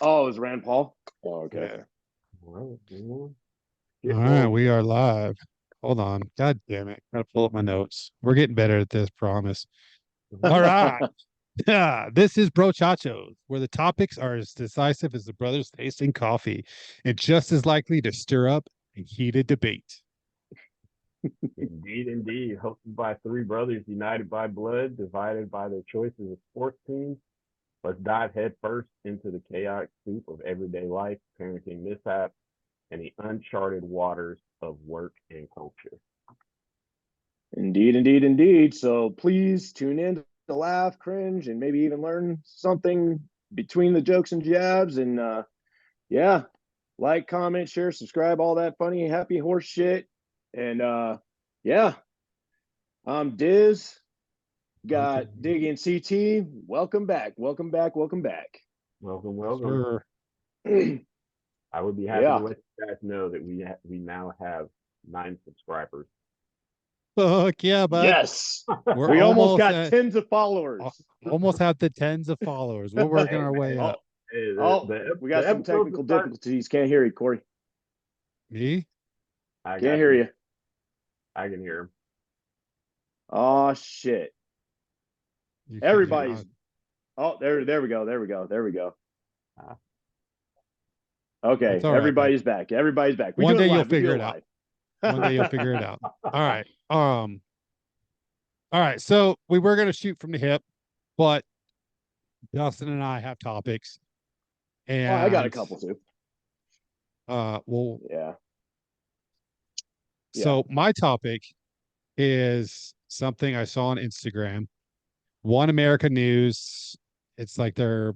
Oh, it was Rand Paul. Oh, okay. Yeah. Well, All get right, rolling. we are live. Hold on. God damn it. Gotta pull up my notes. We're getting better at this, promise. All right. Yeah, this is Brochachos, where the topics are as decisive as the brothers tasting coffee and just as likely to stir up a heated debate. Indeed, indeed. Hosted by three brothers united by blood, divided by their choices of sports teams. Let's dive headfirst into the chaotic soup of everyday life, parenting mishaps, and the uncharted waters of work and culture. Indeed, indeed, indeed. So please tune in to laugh, cringe, and maybe even learn something between the jokes and jabs. And yeah, like, comment, share, subscribe, all that funny, happy horse shit. And yeah, I'm Diz. Okay. Got Diggy and CT. Welcome back. Welcome back. Welcome back. Welcome, welcome. Sure. I would be happy to Yeah. let you guys know that we now have 9 subscribers. Fuck yeah, bud. Yes. We're We almost almost got at tens of followers. almost at the tens of followers. We're working Hey our way man, Oh, up. hey, oh, we got the some episodes technical are starting. difficulties. Can't hear you, Corey. Me? I Can't got hear you. you. I can hear him. Oh shit. You can hear Everybody's oh there we go. There we go. There we go. Uh, Okay. That's all right, bud. Everybody's back. Everybody's back. We One do it day you'll live. We do figure it it out. live. One day you'll figure it out. All right. All right. So we were gonna shoot from the hip, but Dustin and I have topics. Oh, I got a And couple too. well, Yeah. Yeah. so my topic is something I saw on Instagram. One America News, it's like their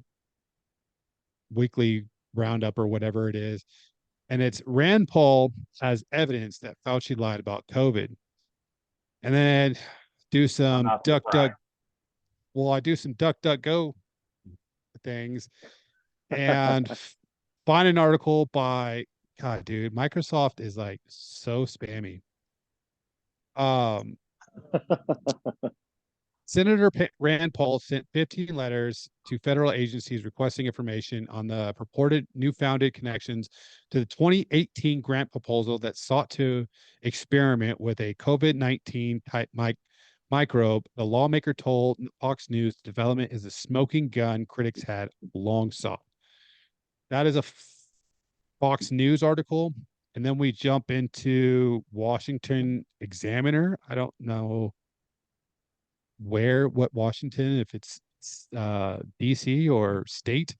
weekly roundup or whatever it is. And it's Rand Paul has evidence that Fauci lied about COVID. And then do I'm some not duck duck. surprised. Well, I do some duck duck go things and find an article by God, dude. Microsoft is like so spammy. Um, Senator Rand Paul sent 15 letters to federal agencies requesting information on the purported new-founded connections to the 2018 grant proposal that sought to experiment with a COVID-19 type microbe. The lawmaker told Fox News the development is a smoking gun critics had long sought. That is a Fox News article. And then we jump into Washington Examiner. I don't know what Washington, if it's DC or state.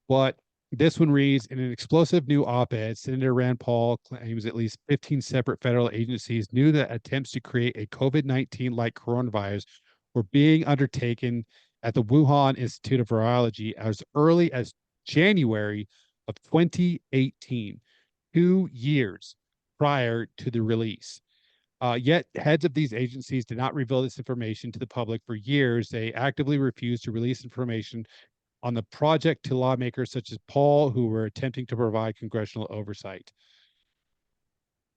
But this one reads in an explosive new op ed, Senator Rand Paul claims at least 15 separate federal agencies knew that attempts to create a COVID-19 like coronavirus were being undertaken at the Wuhan Institute of Virology as early as January of 2018, 2 years prior to the release. Yet heads of these agencies did not reveal this information to the public for years. They actively refused to release information on the project to lawmakers such as Paul, who were attempting to provide congressional oversight.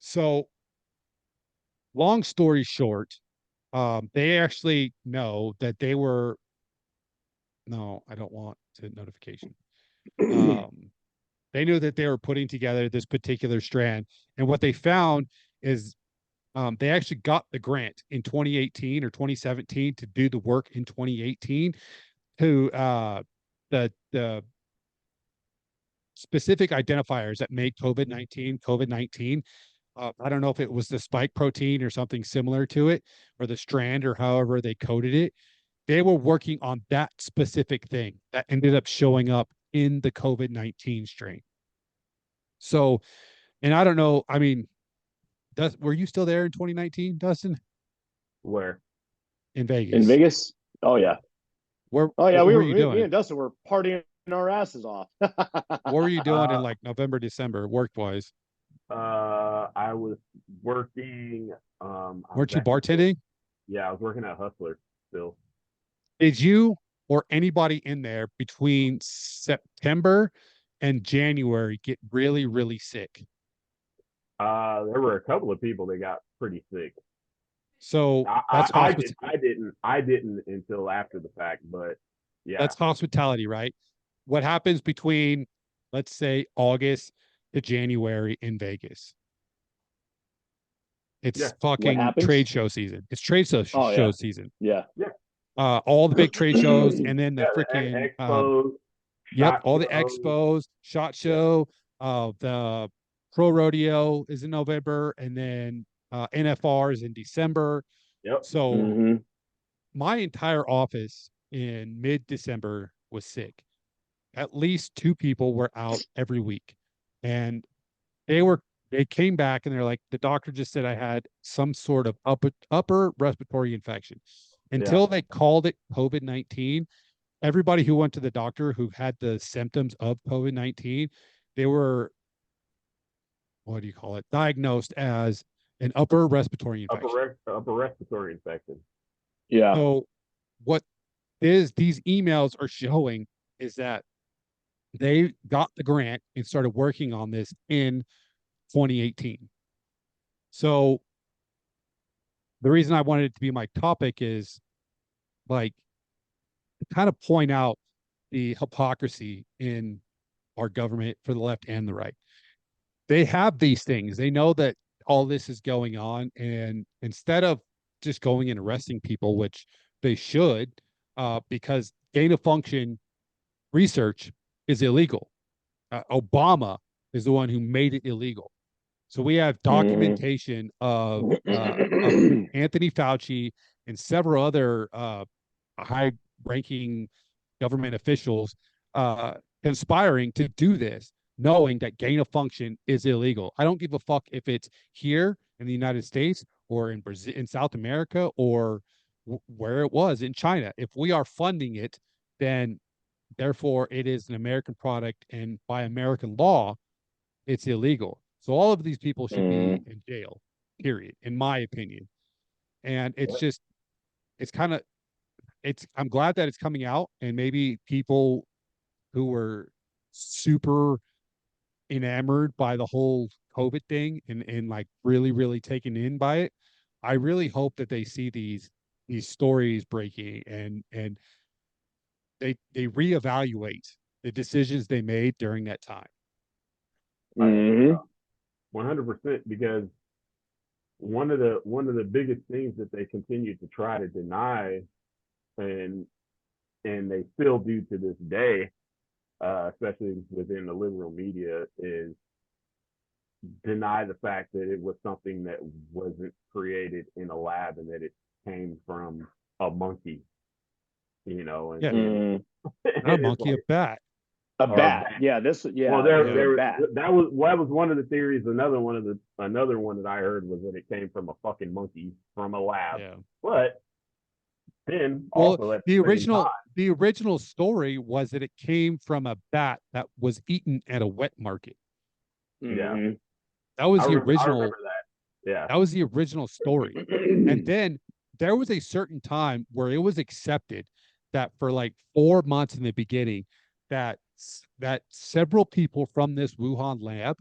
So, long story short, they actually know that they were. No, I don't want to notification. Um, they knew that they were putting together this particular strand, and what they found is they actually got the grant in 2018 or 2017 to do the work in 2018 to the specific identifiers that make COVID-19. I don't know if it was the spike protein or something similar to it, or the strand, or however they coded it. They were working on that specific thing that ended up showing up in the COVID-19 strain. So, and I don't know. I mean, were you still there in 2019, Dustin, Where? in In Vegas? Vegas? Oh yeah. Where Oh yeah, what we were were you me doing? and Dustin were partying our asses off. What were you doing in Uh, like November, December, work wise? I was working. I was Weren't you actually still. bartending? Yeah, I was working at Hustler still. Did you or anybody in there between September and January get really, really sick? There were a couple of people that got pretty sick. So I, I, I didn't until after the fact, but yeah, that's hospitality, right? what happens between, let's say, August to January in Vegas. It's Yeah. What fucking trade happens? show season. It's trade Oh show yeah, season. yeah. Yeah. All the big trade shows, and then the Yeah. freaking The expos, yep, shot all the shows. expos, shot Yeah. show, the pro rodeo is in November, and then NFR is in December. Yep. So Mm-hmm. my entire office in mid-December was sick. At least two people were out every week, and they were they came back and they're like, the doctor just said I had some sort of upper respiratory infection. Yeah. Until they called it COVID-19, everybody who went to the doctor who had the symptoms of COVID-19, they were, what do you call it, diagnosed as an upper respiratory infection. Upper respiratory infection. Yeah. So what is these emails are showing is that they got the grant and started working on this in 2018. So the reason I wanted it to be my topic is like to kind of point out the hypocrisy in our government for the left and the right. They have these things. They know that all this is going on, and instead of just going and arresting people, which they should, because gain of function research is illegal. Obama is the one who made it illegal. So we have documentation of Mm-hmm. Anthony Fauci and several other high-ranking government officials conspiring to do this, knowing that gain of function is illegal. I don't give a fuck if it's here in the United States or in Brazil, in South America, or where it was in China. If we are funding it, then therefore it is an American product, and by American law, it's illegal. So all of these people should be in jail, period, in my opinion. And it's just, it's kind of, I'm glad that it's coming out, and maybe people who were super enamored by the whole COVID thing and like really, really taken in by it. I really hope that they see these stories breaking, and they reevaluate the decisions they made during that time. I Mm-hmm. 100%, because one of the biggest things that they continue to try to deny, and they still do to this day, especially within the liberal media, is deny the fact that it was something that wasn't created in a lab and that it came from a monkey, and, Yeah, and not a it's monkey, a like, bat. A or a bat. bat. Yeah. Well, This was a there bat. that was one of the theories. Another one that I heard was that it came from a fucking monkey from a lab. Yeah. But then Well, also at the same time, the original story was that it came from a bat that was eaten at a wet market. yeah, Mm-hmm. That was the I original. remember that. Yeah, That was the original story. And then there was a certain time where it was accepted that for like 4 months in the beginning, that that several people from this Wuhan lab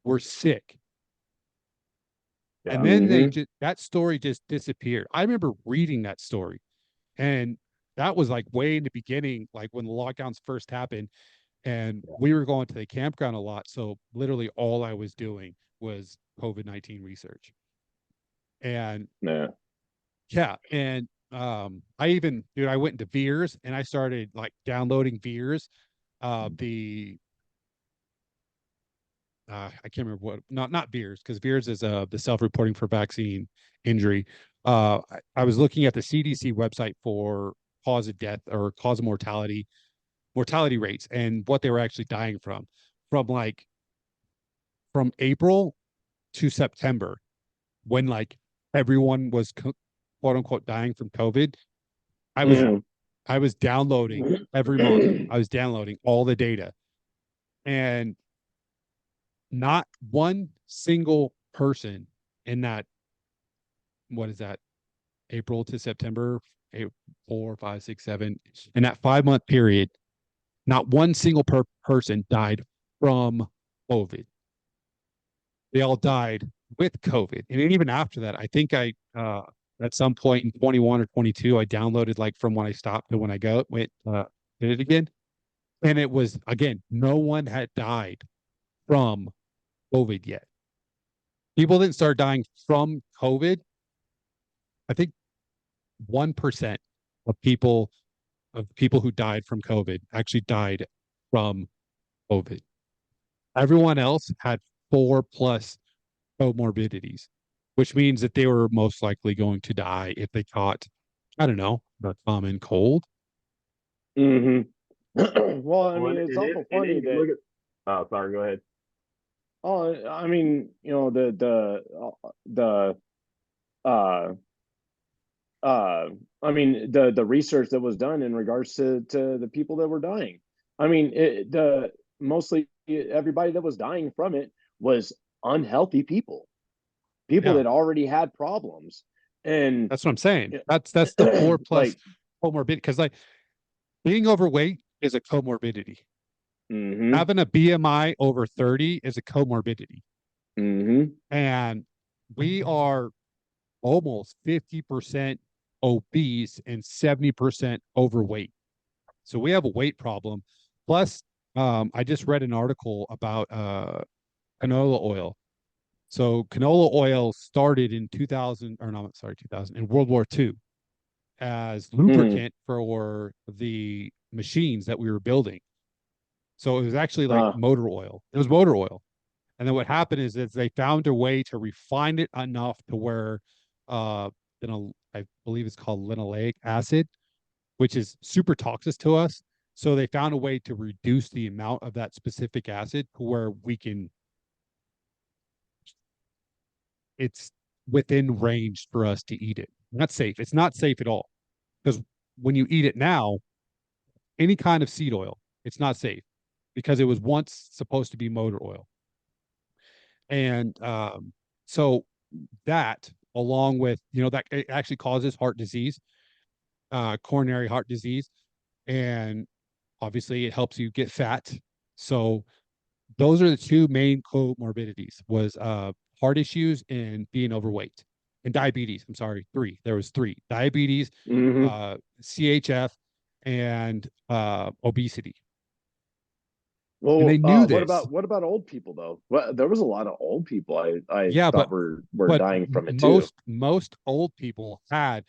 were sick. yeah, And then Mm-hmm. that story just disappeared. I remember reading that story, and that was like way in the beginning, like when the lockdowns first happened, and yeah. we were going to the campground a lot. So literally all I was doing was COVID-19 research. And Yeah. yeah, and I even, dude, I went into Veers and I started like downloading Veers, the I can't remember what, not Veers, because Veers is the self-reporting for vaccine injury. I was looking at the CDC website for cause of death or cause of mortality rates, and what they were actually dying from like from April to September, when like everyone was quote unquote dying from COVID. I was Yeah. Mm-hmm. I was downloading every month. I was downloading all the data, and not one single person in that, what is that, April to September, 4, 5, 6, 7, in that 5 month period, not one single person died from COVID. They all died with COVID. And even after that, I think I at some point in 21 or 22, I downloaded like from when I stopped to when I went did it again. And it was, again, no one had died from COVID yet. People didn't start dying from COVID. I think 1% of people who died from COVID actually died from COVID. Everyone else had 4+ comorbidities, which means that they were most likely going to die if they caught, I don't know, the common cold. Mm-hmm. Well, I Well, mean, it's and then awful and then funny you that. look at. Oh, sorry. Go ahead. Oh, I mean, the uh uh I mean the research that was done in regards to the people that were dying. I mean, the mostly everybody that was dying from it was unhealthy people Yeah, that already had problems, and that's what I'm saying. That's the four plus like, comorbidity, because like being overweight is a comorbidity. mm-hmm, Having a BMI over 30 is a comorbidity. mm-hmm, And we are almost 50% obese and 70% overweight. So we have a weight problem. Plus, I just read an article about canola oil. So canola oil started in 2000, or no, sorry, 2000, in World War II as mm-hmm. lubricant for the machines that we were building. So it was actually like uh motor oil. It was motor oil. And then what happened is that they found a way to refine it enough to where, uh, I believe it's called linoleic acid, which is super toxic to us. So they found a way to reduce the amount of that specific acid to where it's within range for us to eat it. Not safe. It's not safe at all, because when you eat it now, any kind of seed oil, it's not safe because it was once supposed to be motor oil. And so that, along with, that it actually causes heart disease, coronary heart disease, and obviously it helps you get fat. So those are the two main comorbidities: was heart issues and being overweight, and diabetes. I'm sorry, three. There was three: diabetes, mm-hmm. CHF, and obesity. And they Well, knew this. what about old people though? Well, there was a lot of old people I Yeah, thought were but dying from it too. most old people had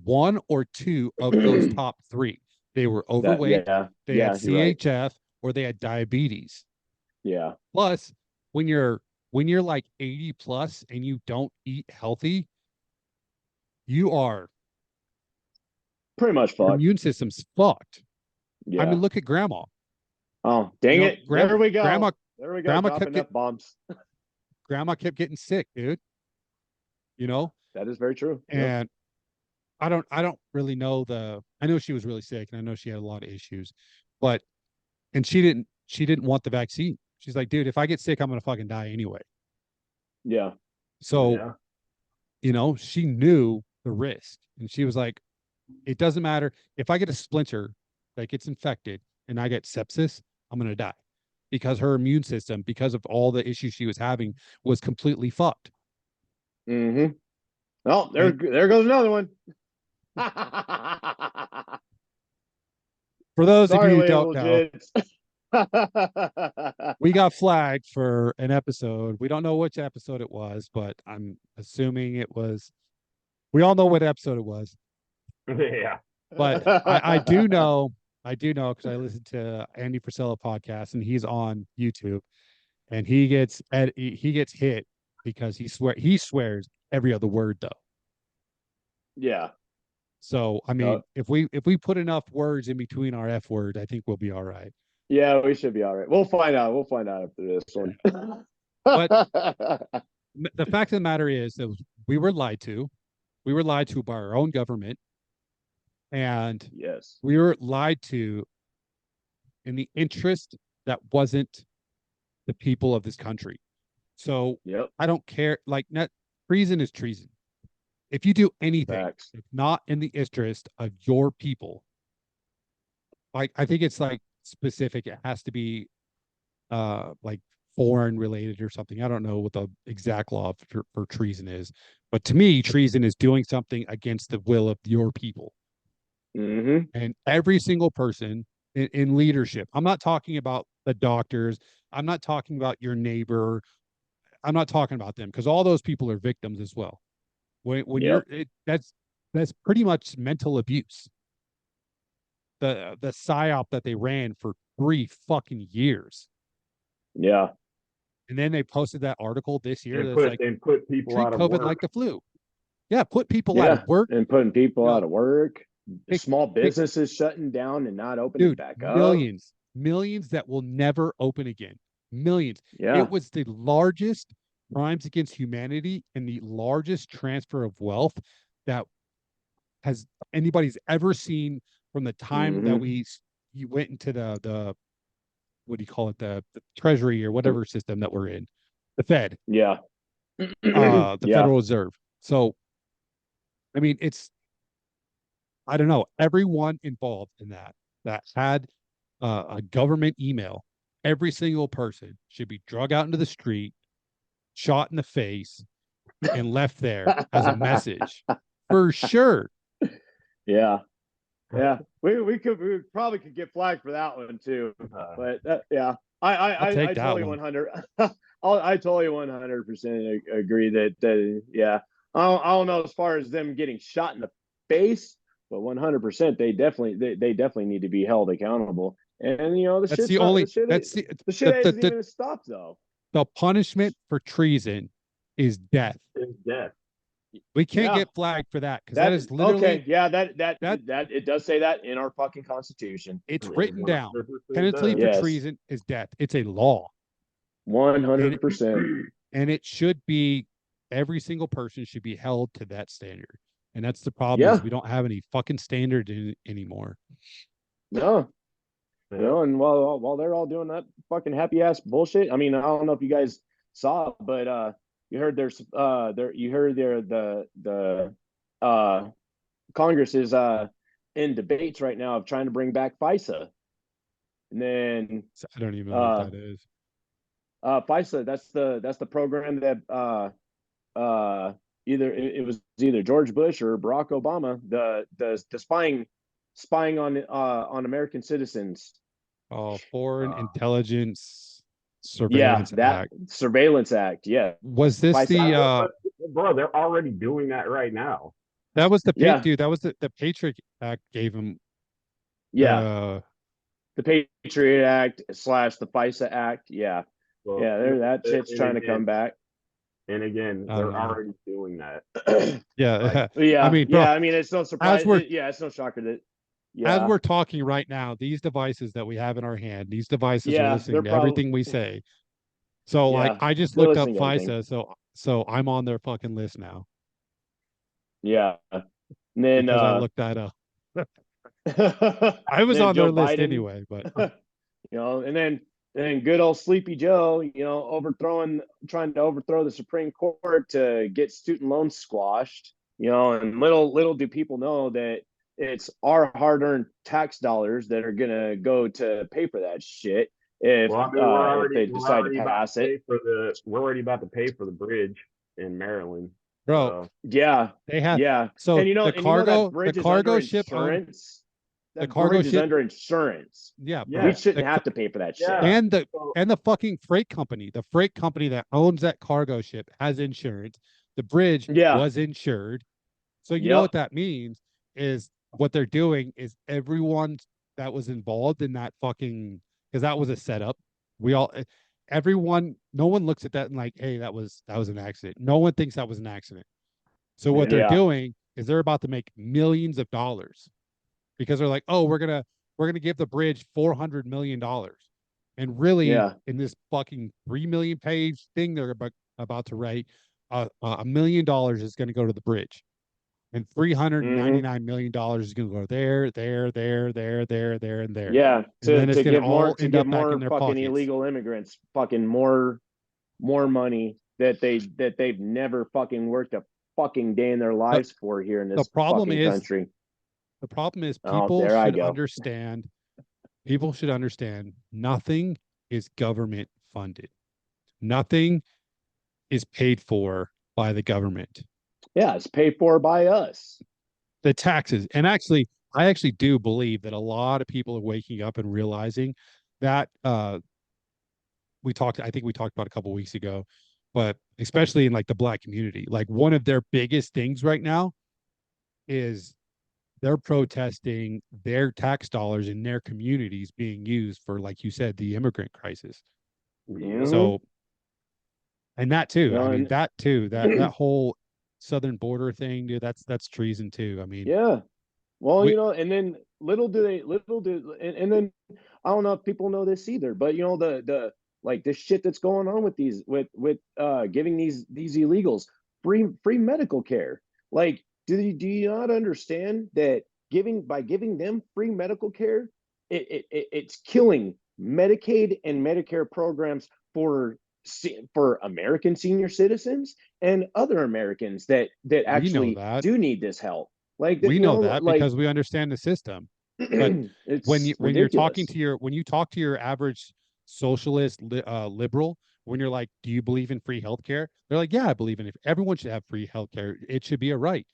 one or two of those top three. They were That, overweight, yeah, they had yeah, you're right. CHF, or they had diabetes. Yeah, Plus, when you're like 80 plus and you don't eat healthy, you are pretty much your fucked. immune system's fucked. I mean, Yeah. look at grandma. Oh, dang it. Grandma, There we go. grandma, There we go. grandma kept Dropping get F bombs. grandma kept getting sick, dude. You know, That is very true. Yep. and I don't really know I know she was really sick and I know she had a lot of issues, but and she didn't want the vaccine. She's like, dude, if I get sick, I'm gonna fucking die anyway. Yeah. So, Yeah. she knew the risk, and she was like, it doesn't matter if I get a splinter that gets infected and I get sepsis, I'm gonna die, because her immune system, because of all the issues she was having, was completely fucked. Mm-hmm. Oh, And there goes another one. for those of you Sorry, who lady don't know, legits. we got flagged for an episode. We don't know which episode it was, but I'm assuming it was. We all know what episode it was, Yeah. but I do know because I listened to Andy Frisella podcast and he's on YouTube, and he gets hit because he swears every other word though. Yeah. So I mean, No. if we put enough words in between our F word, I think we'll be all right. Yeah, we should be all right. We'll find out. We'll find out after this one. But the fact of the matter is that we were lied to. We were lied to by our own government, and Yes. we were lied to in the interest that wasn't the people of this country. So Yep. I don't care. Like, treason is treason. If you do anything Facts. that's not in the interest of your people, like I think it's like specific. It has to be like foreign related or something. I don't know what the exact law for treason is, but to me, treason is doing something against the will of your people. Mm-hmm. And every single person in leadership. I'm not talking about the doctors. I'm not talking about your neighbor. I'm not talking about them because all those people are victims as well. When Yep. that's pretty much mental abuse. The psyop that they ran for 3 fucking years. Yeah. And then they posted that article this year And that's put like, and put people treat out of COVID work. like the flu. Yeah, put people out Yeah. of work. And putting people You out know, of work, pick, small pick, businesses shutting down and not opening dude, back up. millions that will never open again. Millions. It Yeah. was the largest crimes against humanity and the largest transfer of wealth that has anybody's ever seen from the time that Hmm. you went into the what do you call it, the treasury or whatever system that we're in, the Fed, Yeah. the Yeah. Federal Reserve. So I mean, I don't know, everyone involved in that had a government email, every single person should be drug out into the street, shot in the face, and left there as a message for sure. Yeah. Yeah. We probably could get flagged for that one too. But yeah. I'll I take that totally one. 100 I totally 100% agree that yeah. I don't know as far as them getting shot in the face, but 100% they definitely need to be held accountable. And you know That's the only that's the shit hasn't the even stopped though. the punishment for treason is death. Is death. We can't Yeah. get flagged for that because that That is okay, literally yeah, that that it does say that in our fucking constitution. it's It written down. 100% Penalty does. for Yes, treason is death. It's a law. And 100%. and it should be, every single person should be held to that standard. And that's the problem, is Yeah, we don't have any fucking standard anymore. no, you Yeah. know, and while they're all doing that fucking happy ass bullshit, I mean, I don't know if you guys saw, but you heard you heard the uh Congress is in debates right now of trying to bring back FISA, and then So I don't even know what uh that is. FISA, that's the program that uh, it was either George Bush or Barack Obama, the spying on American citizens. Oh, Foreign Uh, Intelligence Yeah, Surveillance that Act. Surveillance Act. Yeah, Was this FISA. the bro, they're already doing that right now. that was the Yeah, dude, that was the Patriot Act gave him yeah, the the Patriot Act slash the FISA Act. Yeah, Well, yeah, there that shit's and trying to come back. they're already doing that. Like, yeah. I Yeah, mean, bro, yeah. I mean, it's no as surprise. we're Yeah, it's no shocker that. as Yeah, we're talking right now, these devices that we have in our hand, these devices are yeah, they're listening to probably. everything we say. So like Yeah, I just they're looked up listening to everything. FISA, so I'm on their fucking list now Yeah, and then because I looked that up. I was then on Joe their list Biden, anyway, but you know, and then good old Sleepy Joe, you know, trying to overthrow the Supreme Court to get student loans squashed, you know, and little do people know that it's our hard-earned tax dollars that are gonna go to pay for that shit well, I mean, if they decide to pass it. we're already about to pay for the bridge in Maryland. bro, So Yeah, they have yeah, so and you know that the bridge is under cargo ship owned insurance. the That cargo bridge is ship. under insurance. Yeah, We bro. yeah, shouldn't have to pay for that shit. yeah. And the So and the fucking the freight company that owns that cargo ship has insurance. The bridge Yeah. was insured. So you know Yep. what that means is what they're doing is everyone that was involved in that fucking, because that was a setup. We all everyone, no one looks at that and like, hey, that was an accident. No one thinks that was an accident. So what they're yeah, Yeah. doing is they're about to make millions of dollars because they're like, oh, we're gonna give the bridge $400 million. And really, Yeah. in this fucking 3 million page thing they're about to write, $1 million is going to go to the bridge, and Hmm. $399 million is going to go there, and there, Yeah. and then it's going to all To end give up back in more their fucking pockets. illegal immigrants fucking more money that they've never fucking worked a fucking day in their The, lives for here in the this problem fucking is country. the problem is Oh, people there I should go. understand. People should understand nothing is government funded. Nothing is paid for by the government. Yeah, it's paid for by us. The taxes, and actually, I actually do believe that a lot of people are waking up and realizing that I think we talked about a couple weeks ago, but especially in like the black community, like one of their biggest things right now is they're protesting their tax dollars in their communities being used for, like you said, the immigrant crisis. Yeah. Mhm. So, and that too, I mean, And that too, that whole southern border thing, dude, that's treason too. I mean, yeah. Well, we and then little do, and then I don't know if people know this either, but the like the shit that's going on with these with giving these illegals free medical care. Like, do you not understand that giving them free medical care, it's killing Medicaid and Medicare programs for American senior citizens and other Americans that we know actually that. do need this help. Like We know that like because we understand the system. But it's when you're talking ridiculous. to when you talk to your average socialist liberal, when you're like, do you believe in free healthcare? They're like, yeah, I believe in it. Everyone should have free healthcare. It should be a right.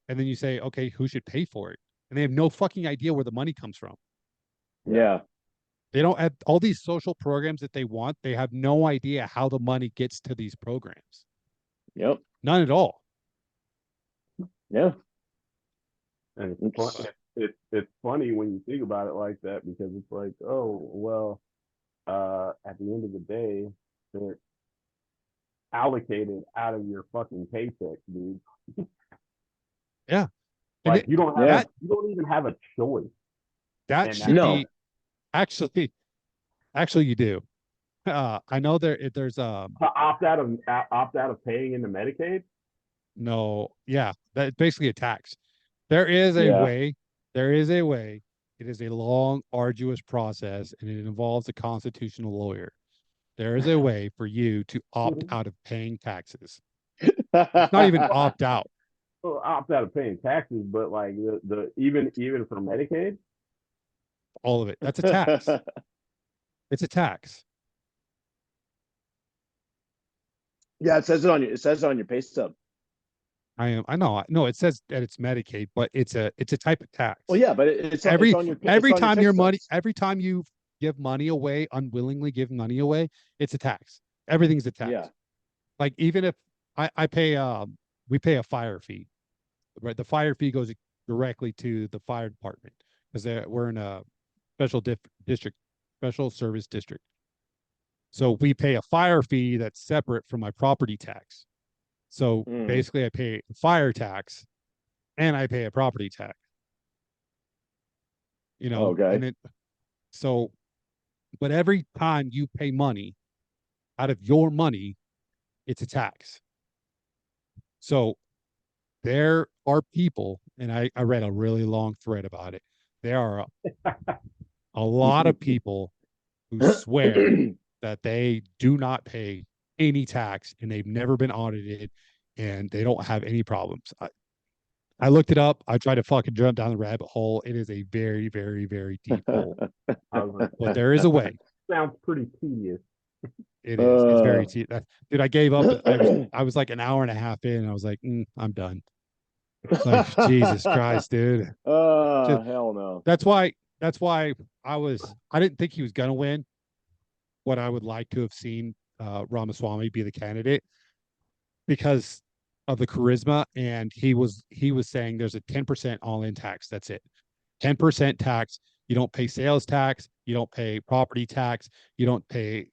And then you say, okay, who should pay for it? And they have no fucking idea where the money comes from. Yeah. Yeah. They don't have all these social programs that they want. They have no idea how the money gets to these programs. Yep. None at all. Yeah. And It's it's funny when you think about it like that because it's like, oh well, at the end of the day, they're allocated out of your fucking paycheck, dude. Yeah. And Like you don't have yeah. you don't even have a choice, that and should that's No. be actually you do. I know there's to opt out of paying into Medicaid. no, yeah, that's basically a tax. There is a Yeah. way. There is a way. It is a long, arduous process, and it involves a constitutional lawyer. There is a way for you to opt out of paying taxes. It's not even Well, opt out. opt out of paying taxes, but like the even for Medicaid, All of it. That's a tax. It's a tax. Yeah, it says it on your pay stub. I know. No, it says that it's Medicaid, but it's a type of Well, tax. yeah, but Every it's on your check stubs. every time you give money away, unwillingly give money away, it's a tax. Everything's a Yeah. tax. Like even if I pay we pay a fire fee, right? The fire fee goes directly to the fire department because we're in a district, special service district. So we pay a fire fee that's separate from my property tax. So Mm. basically, I pay fire tax and I pay a property tax. And Okay. it so, but every time you pay money out of your money, it's a tax. So there are people, and I read a really long thread about it. There are a lot of people who swear that they do not pay any tax and they've never been audited and they don't have any problems. I looked it up. I tried to fucking jump down the rabbit hole. It is a very, very, very deep hole, I was like, but there is a way. sounds pretty tedious. It is. It's very uh, deep. Dude, I gave up. I was like an hour and a half in. And I was like, I'm done. Like Jesus Christ, dude. Just hell no. that's why I didn't think he was gonna win. What I would like to have seen Ramaswamy be the candidate because of the charisma, and he was saying there's a 10% all-in tax. That's it. 10% tax. You don't pay sales tax. You don't pay property tax. You don't pay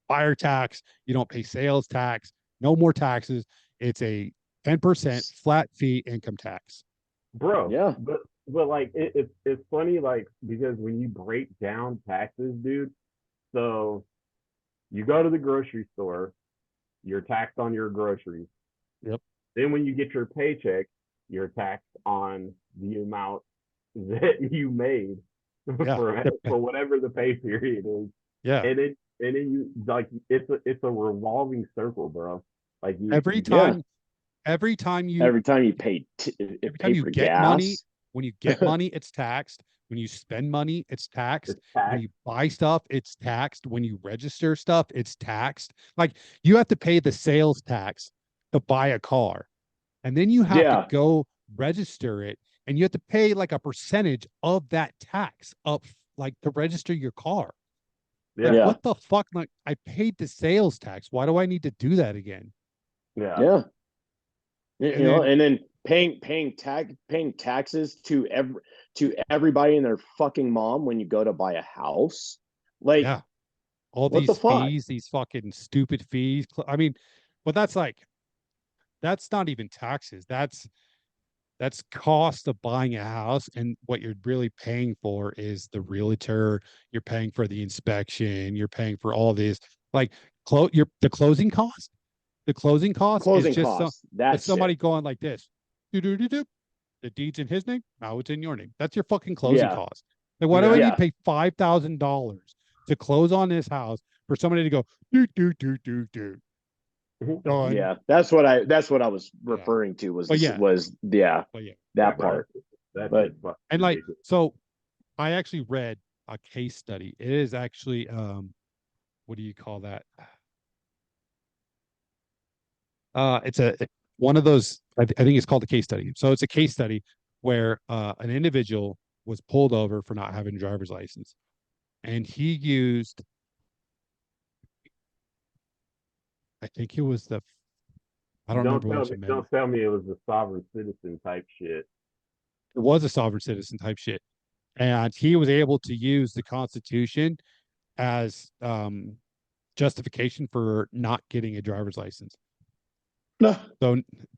fire tax. You don't pay sales tax. No more taxes. It's a 10% flat fee income tax. Bro. Yeah. But like it's funny like because when you break down taxes, dude. So you go to the grocery store, you're taxed on your groceries. Yep. Then when you get your paycheck, you're taxed on the amount that you made Yeah. for whatever the pay period is. Yeah. And then you like it's a revolving circle, bro. Like Every you Yeah. time, every time you Every time you every time pay you for get money, gas. when you get money, it's taxed. When you spend money, it's taxed. it's When taxed. you buy stuff, it's taxed. When you register stuff, it's taxed. Like you have to pay the sales tax to buy a car. And then you have to Yeah. go register it and you have to pay like a percentage of that tax up, like to register your car. Like, Yeah. what the fuck? Like, I paid the sales tax. Why do I need to do that again? Yeah. Yeah. You And know, then, and then paying taxes to everybody and their fucking mom when you go to buy a house. Like, yeah, all what the these fuck? fees, these fucking stupid fees. I mean, but that's like, that's not even taxes. That's cost of buying a house, and what you're really paying for is the realtor. You're paying for the inspection. You're paying for all these, like, the closing cost. The closing cost is Closing just costs, it's that somebody shit. going like this. Do do do do. The deed's in his name. Now it's in your name. That's your fucking closing Yeah. cost. Like, why do I Yeah. need to Yeah. pay $5,000 to close on this house for somebody to go do done? Yeah. That's what I was Yeah, referring to was but this yeah, was yeah, but yeah. Yeah, that bro. part. That But shit's fucking And like, ridiculous. so I actually read a case study. It is actually, what do you call that? It's one of those. I think it's called a case study. So it's a case study where an individual was pulled over for not having a driver's license, and he used, I think it was I don't remember which amendment. Don't tell me it was the sovereign citizen type shit. It was a sovereign citizen type shit, and he was able to use the Constitution as justification for not getting a driver's license. no.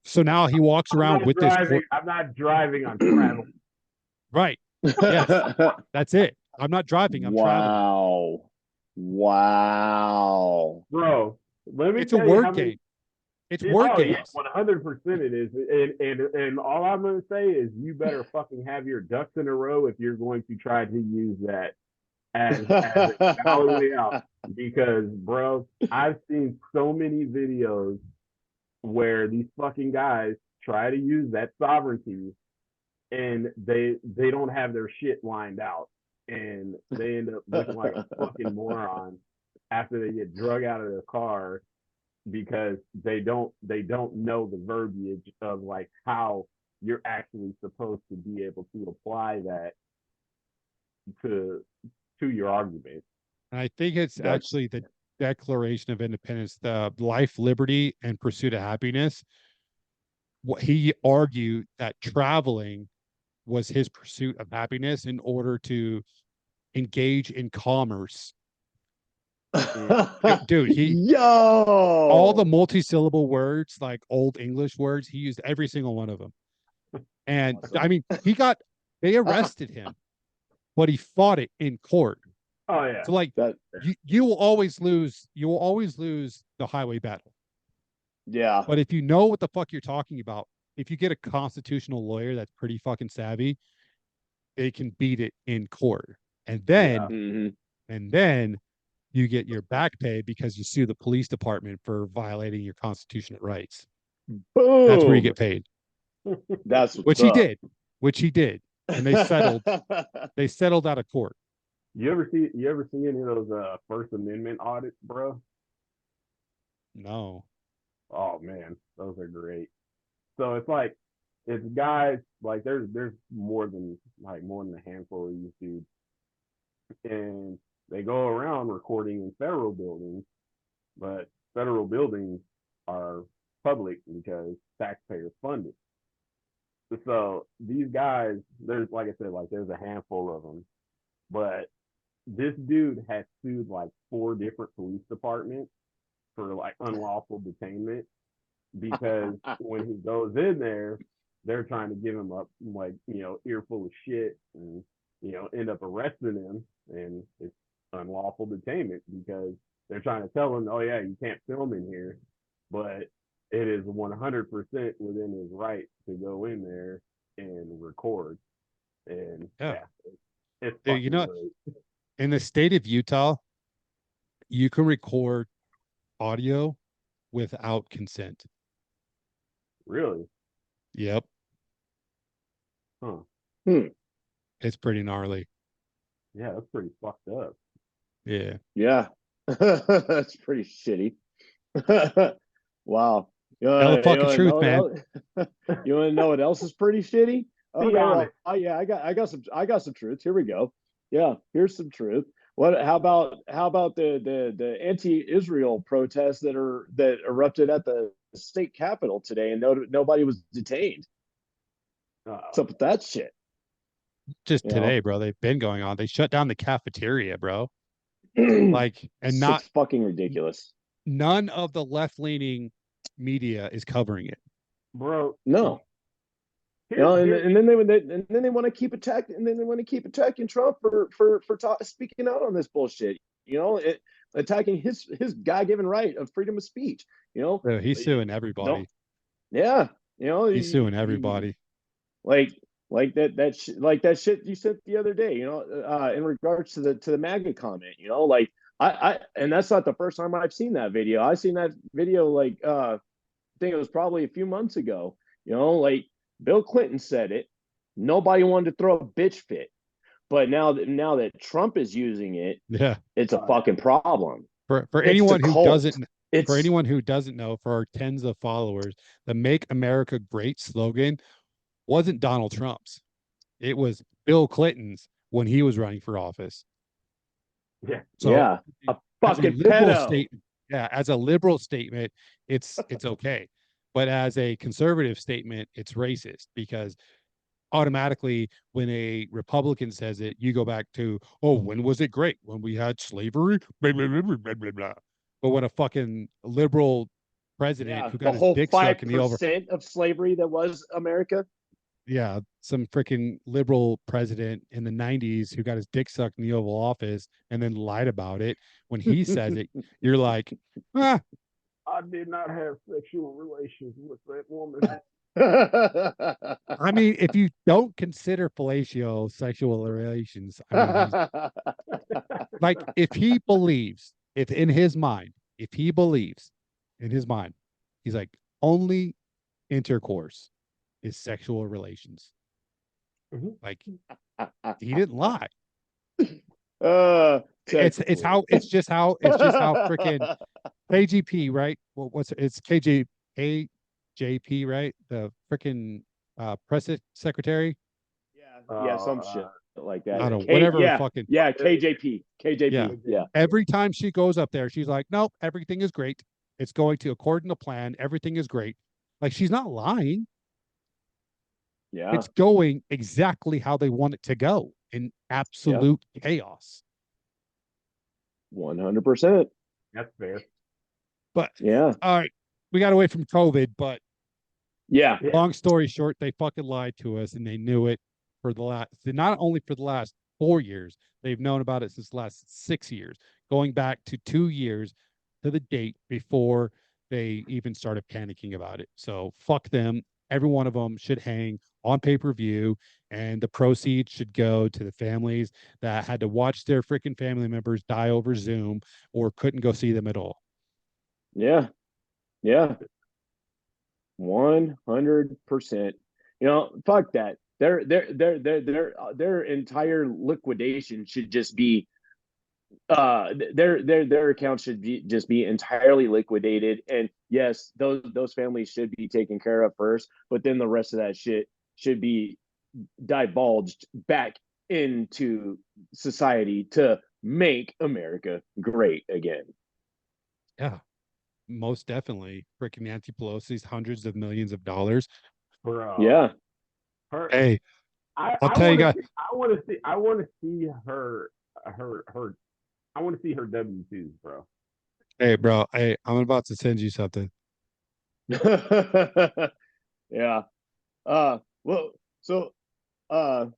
So now he walks around with this court. I'm not driving on travel. Right. Yes. That's it. I'm not driving. I'm traveling. Wow. Wow. Bro, let me It's a tell you how word many. game. It's word Oh yeah, games. 100% it is. And all I'm gonna say is you better fucking have your ducks in a row if you're going to try to use that as a valid way out. Because bro, I've seen so many videos where these fucking guys try to use that sovereignty and they don't have their shit lined out and they end up looking like a fucking moron after they get drug out of their car because they don't know the verbiage of like how you're actually supposed to be able to apply that to your argument. And I think it's That's actually the Declaration of Independence, the life, liberty, and pursuit of happiness. What he argued that traveling was his pursuit of happiness in order to engage in commerce. Dude, all the Yo. multi-syllable words, like old English words, he used every single one of them. And I Awesome. mean, they arrested him, but he fought it in court. Oh yeah. So like, That you will always lose. You will always lose the highway battle. yeah. But if you know what the fuck you're talking about, if you get a constitutional lawyer that's pretty fucking savvy, they can beat it in court. And Yeah. then Mhm. and then you get your back pay because you sue the police department for violating your constitutional rights. That's where you Boom. get paid. That's what's Which he up. did. Which he did. And they settled. They settled out of court. You ever see any of those First Amendment audits, bro? No. Oh man, those are great. So it's like it's guys like there's more than a handful of these dudes, and they go around recording in federal buildings, but federal buildings are public because taxpayers fund it. So these guys, there's like I said, like there's a handful of them, but this dude has sued like 4 different police departments for like unlawful detainment because when he goes in there, they're trying to give him up like earful of shit and end up arresting him, and it's unlawful detainment because they're trying to tell him, oh yeah, you can't film in here, but it is 100% within his right to go in there and record, and Yeah. yeah, it's Dude, fucking great. in the state of Utah, you can record audio without consent. Really? Yep. Huh? Hmm. It's pretty gnarly. Yeah, that's pretty fucked up. Yeah. Yeah. That's pretty shitty. Wow. Tell the fucking wanna truth, know what man. else? You want to know what else is pretty shitty? Be Okay, honest. well, yeah, I got some truth. Here we go. Yeah, here's some truth. What? How about the anti-Israel protests that erupted at the state capitol today, and nobody was detained? Uh, What's up with that shit? Just You today, know, bro. They've been going on. They shut down the cafeteria, bro. Like, and not shit's fucking ridiculous. none of the left leaning media is covering it. bro, No, here, and then they want to keep attacking, and then they want to keep attacking Trump for speaking out on this bullshit. Attacking his God-given right of freedom of speech. You know, So he's suing don't. everybody. Yeah, He's suing everybody. like like that shit you said the other day. In regards to the MAGA comment. Like and that's not the first time I've seen that video. I seen that video like I think it was probably a few months ago. Like Bill Clinton said it. Nobody wanted to throw a bitch fit, but now that Trump is using it, Yeah. it's a fucking problem. For It's the anyone who cult. doesn't for It's anyone who doesn't know, for our tens of followers, the Make America Great slogan wasn't Donald Trump's. It was Bill Clinton's when he was running for office. yeah, So yeah, a as a fucking liberal pedo. statement, yeah, as a liberal statement, it's okay. But as a conservative statement, it's racist because automatically when a Republican says it, you go back to, oh, when was it great? When we had slavery? Blah, blah, blah, blah, blah, blah. But when a fucking liberal president Yeah, who the got his whole dick sucked five in the over, percent of slavery that was America. yeah, some freaking liberal president in the 90s who got his dick sucked in the Oval Office and then lied about it, when he says it, you're like, ah, I did not have sexual relations with that woman. I mean, if you don't consider fellatio sexual relations, I mean, he's like, if he believes in his mind, he's like, only intercourse is sexual relations. Mhm. Like, he didn't lie. It's Technically. how it's just how freaking KGP, right? What's it's KJP, right? The freaking press secretary. Yeah, some shit like that. I yeah, don't whatever fucking Yeah, uh, yeah. KJP. Yeah, Every time she goes up there, she's like, nope, everything is great. It's going to according to plan. Everything is great. Like, she's not lying. yeah, It's going exactly how they want it to go in yeah, absolute chaos. 100%. that's fair. But Yeah, all right, we got away from COVID, but yeah, Yeah, long story short, they fucking lied to us and they knew it for the last, not only for the last 4 years, they've known about it since the last 6 years, going back to 2 years to the date before they even started panicking about it. So fuck them. Every one of them should hang on pay-per-view, and the proceeds should go to the families that had to watch their freaking family members die over Zoom or couldn't go see them at all. yeah, yeah. 100%. Fuck that. Their entire liquidation should just be their accounts should just be entirely liquidated. And yes, those families should be taken care of first, but then the rest of that shit should be divulged back into society to make America great again. Yeah, most definitely. Freaking Nancy Pelosi's hundreds of millions of dollars. bro. Yeah. Her, Hey, I'll I tell you want to guys. see. I want to see her. I want to see her W-2s, bro. Hey, bro. Hey, I'm about to send you something. Yeah. Well, so you're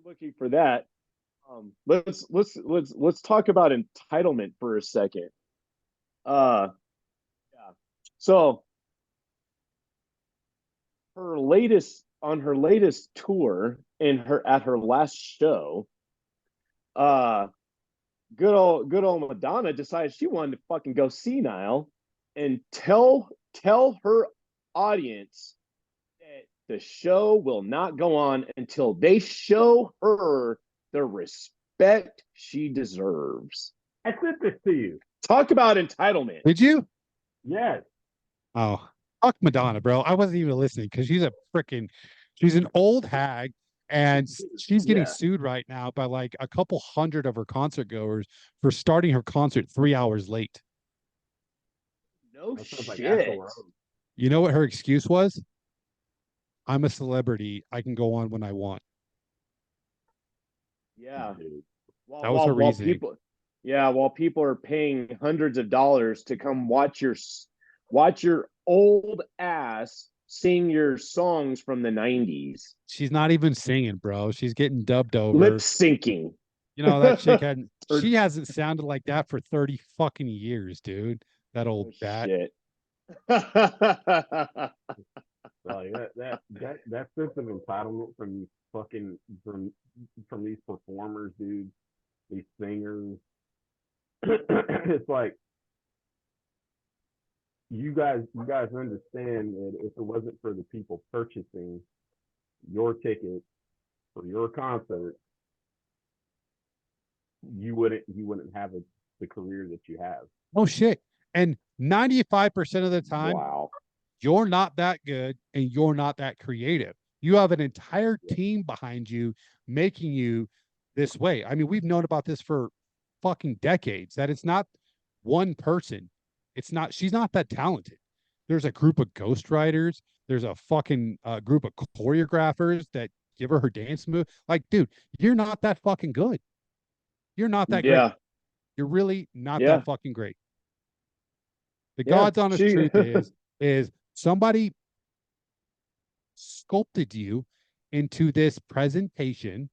looking for that. Let's talk about entitlement for a second. Uh yeah. So her latest tour in her at her last show, uh good old Madonna decided she wanted to fucking go senile and tell her audience that the show will not go on until they show her the respect she deserves. I sent this to you. Talk about entitlement. Did you? Yes. Oh, Fuck Madonna, bro. I wasn't even listening because she's an old hag, and she's getting Yeah. sued right now by like a couple hundred of her concert goers for starting her concert 3 hours late. No That sounds like Axl shit. Rose. You know what her excuse was? I'm a celebrity. I can go on when I want. Yeah. Dude. That was her While reasoning. people, yeah, while people are paying hundreds of dollars to come watch your old ass sing your songs from the 90s. She's not even singing, bro. She's getting dubbed Lip over. syncing. You know, that chick hadn't Or she hasn't sounded like that for 30 fucking years, dude. That old oh bat. shit. Like that sense of entitlement from these fucking from these performers, dude, these singers. It's like you guys understand that if it wasn't for the people purchasing your ticket for your concert, you wouldn't have the career that you have. Oh shit. And 95% of the time, Wow. you're not that good and you're not that creative. You have an entire team behind you making you this way. I mean, we've known about this for fucking decades that it's not one person. She's not that talented. There's a group of ghostwriters. There's a fucking group of choreographers that give her dance move. Like, dude, you're not that fucking good. You're not that great. Yeah. You're really not Yeah. that fucking great. The Yeah. God's honest She truth is somebody sculpted you into this presentation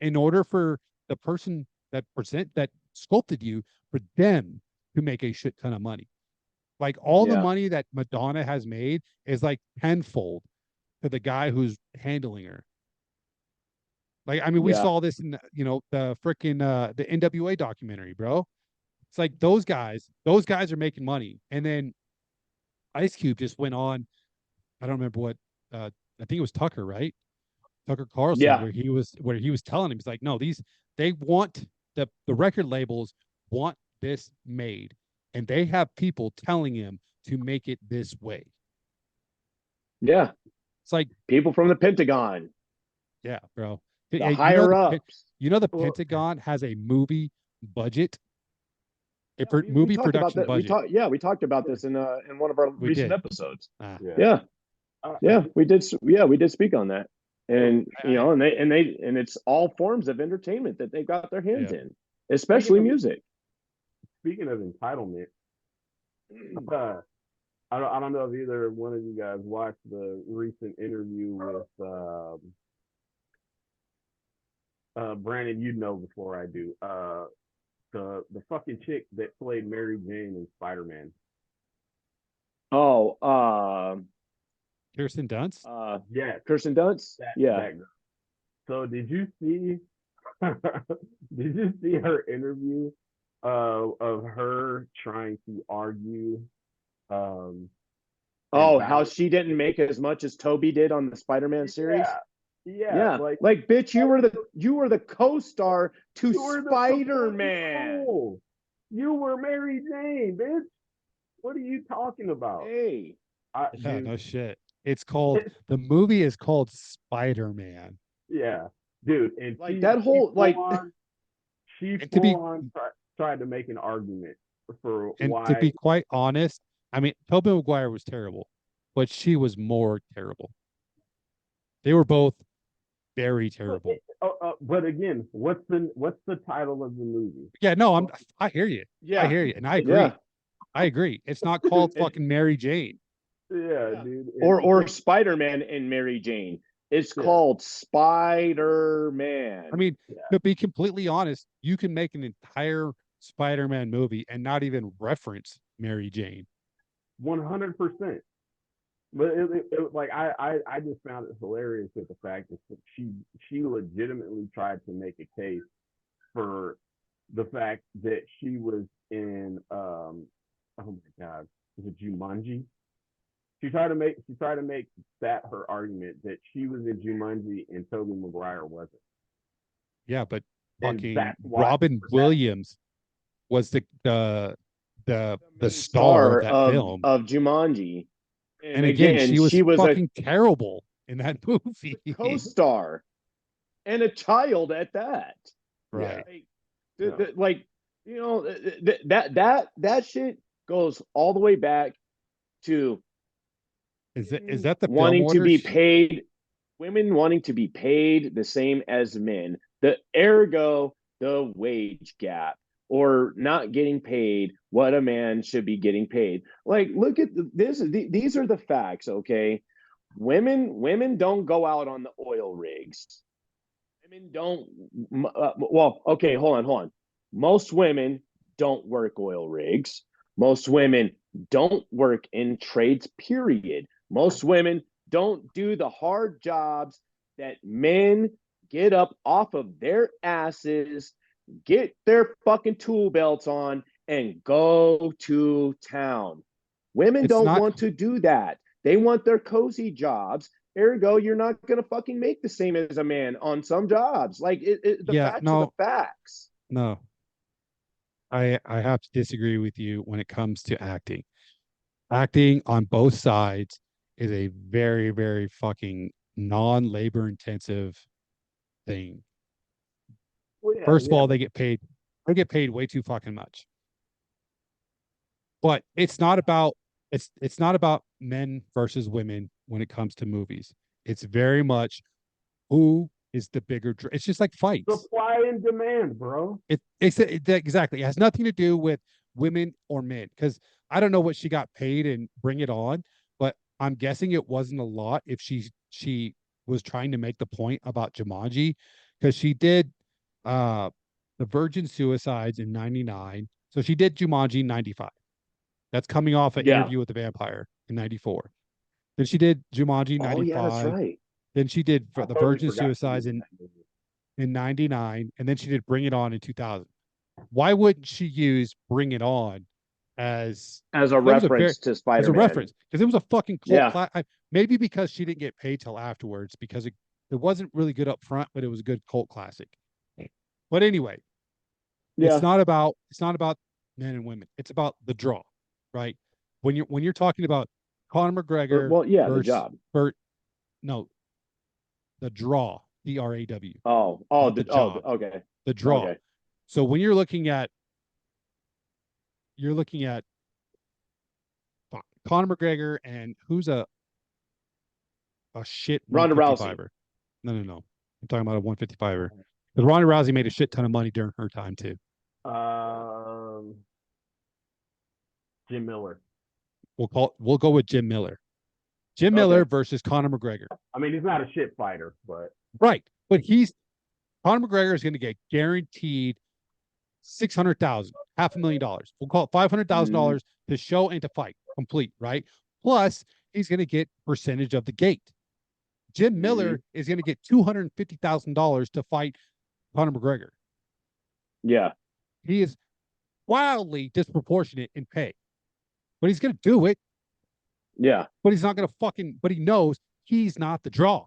in order for the person that sculpted you for them to make a shit ton of money. Like all the yeah. money that Madonna has made is like tenfold to the guy who's handling her. Like, I mean, we Yeah. saw this in the freaking the NWA documentary, bro. It's like those guys are making money. And then Ice Cube just went on, I don't remember what I think it was Tucker, right? Tucker Carlson, Yeah. where he was telling him, he's like, no, they want the record labels want this made, and they have people telling him to make it this way. Yeah. It's like, People from the Pentagon, yeah, bro. the Hey, higher ups. the Well, Pentagon has a movie budget, Yeah, we movie talked about production that. budget. We talked about this in one of our We recent did. episodes. Ah, yeah. Yeah. I Yeah, think we did. Yeah, we did speak on that. so. And you know, and it's all forms of entertainment that they got their hands yeah. in, Speaking especially of music. speaking of entitlement, uh, I don't know if either one of you guys watched the recent interview with Brandon. You'd know before I do. The fucking chick that played Mary Jane in Spider Man. Oh, Kirsten Dunst. Yes, Kirsten Dunst. Yeah. that girl. So did you see? Did you see her interview of her trying to argue um, and Oh, how validate? she didn't make as much as Toby did on the Spider-Man series. Yeah, yeah. Yeah, like bitch, you were the co-star to you were the supporting Spider-Man. role. You were Mary Jane, bitch. What are you talking about? Hey, Yeah, no Dude, shit. The movie is called Spider-Man. yeah, dude, and like that whole like she And to full be on tried to make an argument for and to why. be quite honest, I mean, Tobey Maguire was terrible, but she was more terrible. They were both very terrible. But again, what's the title of the movie? Yeah, no, I hear you. I yeah, hear you. And I yeah, agree. I agree. It's not called it, fucking Mary Jane. Yeah, yeah. dude. Or Spider-Man and Mary Jane. It's Yeah, called I Spider-Man. mean, yeah, to be completely honest, you can make an entire Spider-Man movie and not even reference Mary Jane. 100%. But like I just found it hilarious with the fact that she legitimately tried to make a case for the fact that she was in oh my god, is it Jumanji? She tried to make that her argument that she was in Jumanji and Tobey Maguire wasn't. Yeah, but And fucking that's why Robin Williams was the The main star of star that film. of Jumanji. And And again, again, she was she was a fucking terrible in that movie. co-star and a child at that. Yeah. Right. Like, like that shit goes all the way back to Is that the film wanting to be orders? paid, women wanting to be paid the same as men. The ergo the wage gap or not getting paid what a man should be getting paid. Like, look at this. These are the facts. Okay, women don't go out on the oil rigs. Women don't. Well, okay, hold on. Most women don't work oil rigs. Most women don't work in trades, period. Most women don't do the hard jobs that men get up off of their asses, get their fucking tool belts on, and go to town. Women It's don't not. want to do that. They want their cozy jobs. Ergo, you're not going to fucking make the same as a man on some jobs. Like, the Yeah. facts are the No. facts. No. I have to disagree with you when it comes to acting. Acting on both sides is a very, very fucking non-labor intensive thing. Well, yeah, First of yeah. all, they get paid way too fucking much. But it's not about men versus women when it comes to movies. It's very much who is the bigger. It's just like fights. Supply and demand, bro. Exactly. It has nothing to do with women or men because I don't know what she got paid and Bring It On, but I'm guessing it wasn't a lot if she was trying to make the point about Jumanji because she did the Virgin Suicides in '99. So she did Jumanji in '95. That's coming off an Yeah. interview with the vampire in '94. Then she did Jumanji Oh, yeah, that's '95. right. Then she did I the totally Virgin forgot she Suicides was in that movie. in '99, and then she did Bring It On in 2000. Why wouldn't she use Bring It On as As a it was a very reference to as a Spider-Man. reference because it was a fucking cult Yeah. class. Maybe because she didn't get paid till afterwards because it wasn't really good up front, but it was a good cult classic. But anyway, Yeah. it's not about men and women. It's about the draw, right? When you're talking about Conor McGregor Well, yeah, the versus job. Bert, no, the draw, DRAW, Oh, not the oh, job, okay. the draw. Okay. So when you're looking at Conor McGregor and who's a shit Ronda Rousey. 155er. No. I'm talking about a 155er. Because Ronda Rousey made a shit ton of money during her time too. Um, Jim Miller. We'll go with Jim Miller. Jim Okay. Miller versus Conor McGregor. I mean, he's not a shit fighter, but Right. But Conor McGregor is going to get guaranteed 600,000, $500,000. We'll call it $500,000 to show and to fight complete, right? Plus, he's going to get percentage of the gate. Jim Miller is going to get $250,000 to fight Conor McGregor. Yeah. He is wildly disproportionate in pay, but he's going to do it. Yeah. But he's not going to but he knows he's not the draw.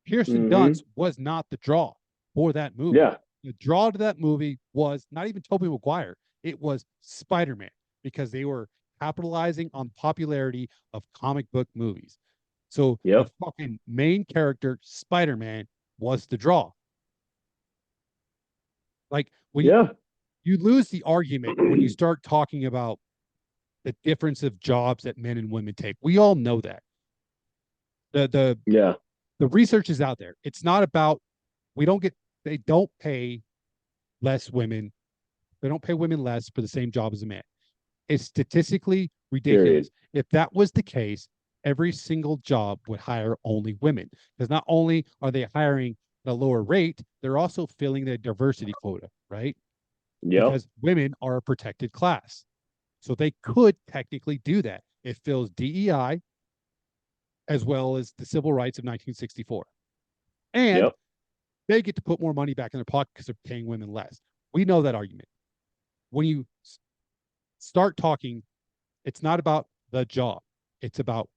Kirsten Dunst was not the draw for that movie. Yeah. The draw to that movie was not even Tobey Maguire. It was Spider-Man because they were capitalizing on popularity of comic book movies. So the fucking main character, Spider-Man, was the draw. Like when you lose the argument when you start talking about the difference of jobs that men and women take. We all know that. The research is out there. It's not about they don't pay less women. They don't pay women less for the same job as a man. It's statistically ridiculous. If that was the case, every single job would hire only women because not only are they hiring at a lower rate, they're also filling their diversity quota, right? Because women are a protected class. So they could technically do that. It fills DEI as well as the civil rights of 1964. And they get to put more money back in their pocket because they're paying women less. We know that argument. When you start talking, it's not about the job. It's about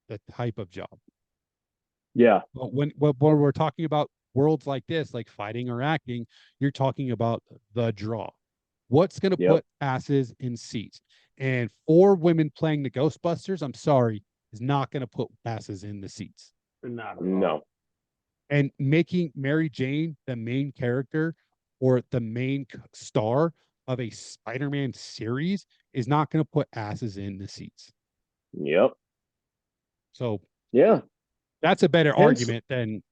the type of job. Yeah. But when we're talking about worlds like this, like fighting or acting, you're talking about the draw. What's going to put asses in seats? And for women playing the Ghostbusters, I'm sorry, is not going to put asses in the seats. Not at all. No. And making Mary Jane the main character or the main star of a Spider-Man series is not going to put asses in the seats. Yep. So Yeah. that's a better Hence, argument than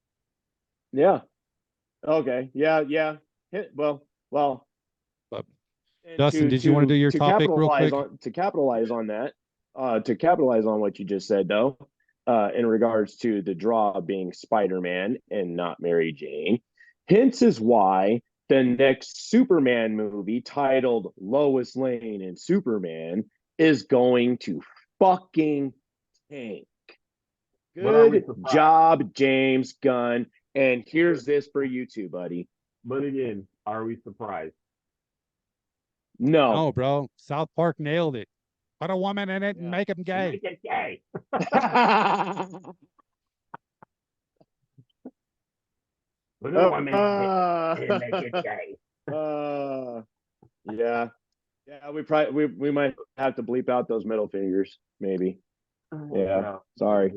yeah. Okay. Yeah. Yeah. Well. but And Dustin, did you want to do your to topic real capitalize quick? on that, to capitalize on what you just said though, in regards to the draw being Spider-Man and not Mary Jane, hence is why the next Superman movie titled Lois Lane and Superman is going to fucking tank. But are we Good surprised? job, James Gunn. And here's this for you too, buddy. But again, are we surprised? No. No, bro. South Park nailed it. Put a woman in it and Yeah. make him gay. Make it gay. Put a woman in it and make it gay. Yeah. Yeah, we might have to bleep out those middle fingers, maybe. Yeah. No. Sorry.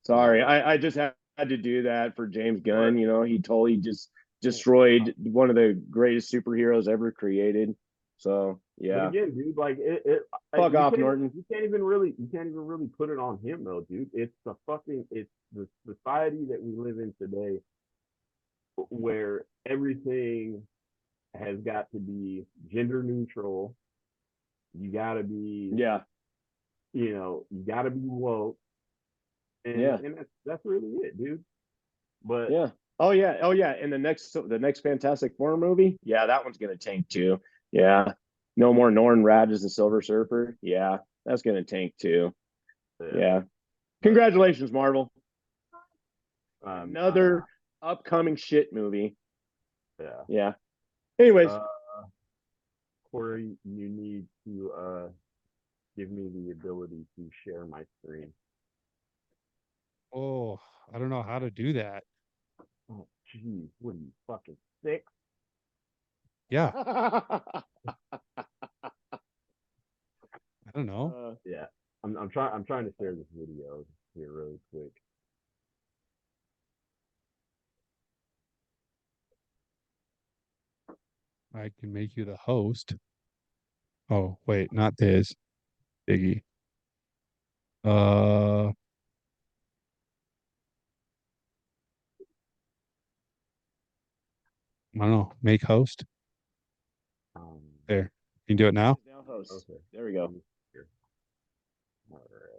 No. I just had to do that for James Gunn. You know, he totally just destroyed one of the greatest superheroes ever created. So But yeah. again, dude, like Fuck off, can't, Norton. you can't even really put it on him though, dude. It's the society that we live in today where everything has got to be gender neutral. You gotta be, Yeah. you gotta be woke, and Yeah. and that's really it, dude. But Yeah. Oh yeah. And the next Fantastic Four movie, yeah, that one's gonna tank too. Yeah. No more Norrin Rad as the Silver Surfer. Yeah, that's gonna tank too. Yeah. Congratulations, Marvel. Another upcoming shit movie. Yeah. Yeah. Anyways. Corey, you need to give me the ability to share my screen. Oh, I don't know how to do that. Oh, geez, what are you fucking sick? Yeah, I don't know. Yeah, I'm trying to share this video here really quick. I can make you the host. Oh, wait, not this. Biggie. I don't know. Make host. Um, There. You can do it now? Now host. okay, There we go. here. All right.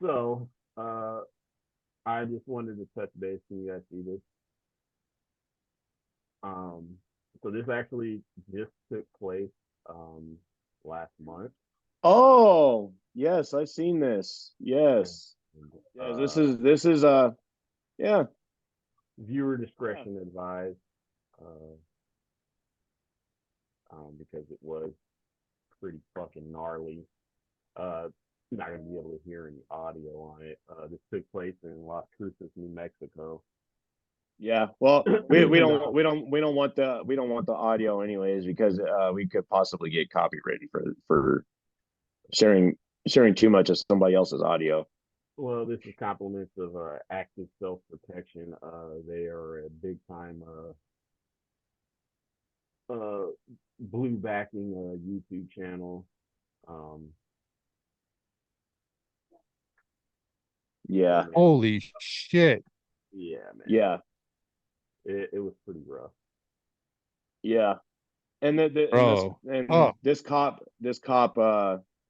So, I just wanted to touch base. Can you guys see this? Um, so this actually just took place last month. Oh, yes, I've seen this. Yes. Yeah, this is yeah. Viewer discretion advised, because it was pretty fucking gnarly. You're not gonna be able to hear any audio on it. This took place in Las Cruces, New Mexico. Yeah. Well, we don't want the audio anyways because we could possibly get copyrighted for sharing too much of somebody else's audio. Well, this is compliments of active self protection. They are a big time blue backing YouTube channel. Um, Yeah. Holy shit. yeah, man. Yeah. It was pretty rough. Yeah. And Bro. Oh, this cop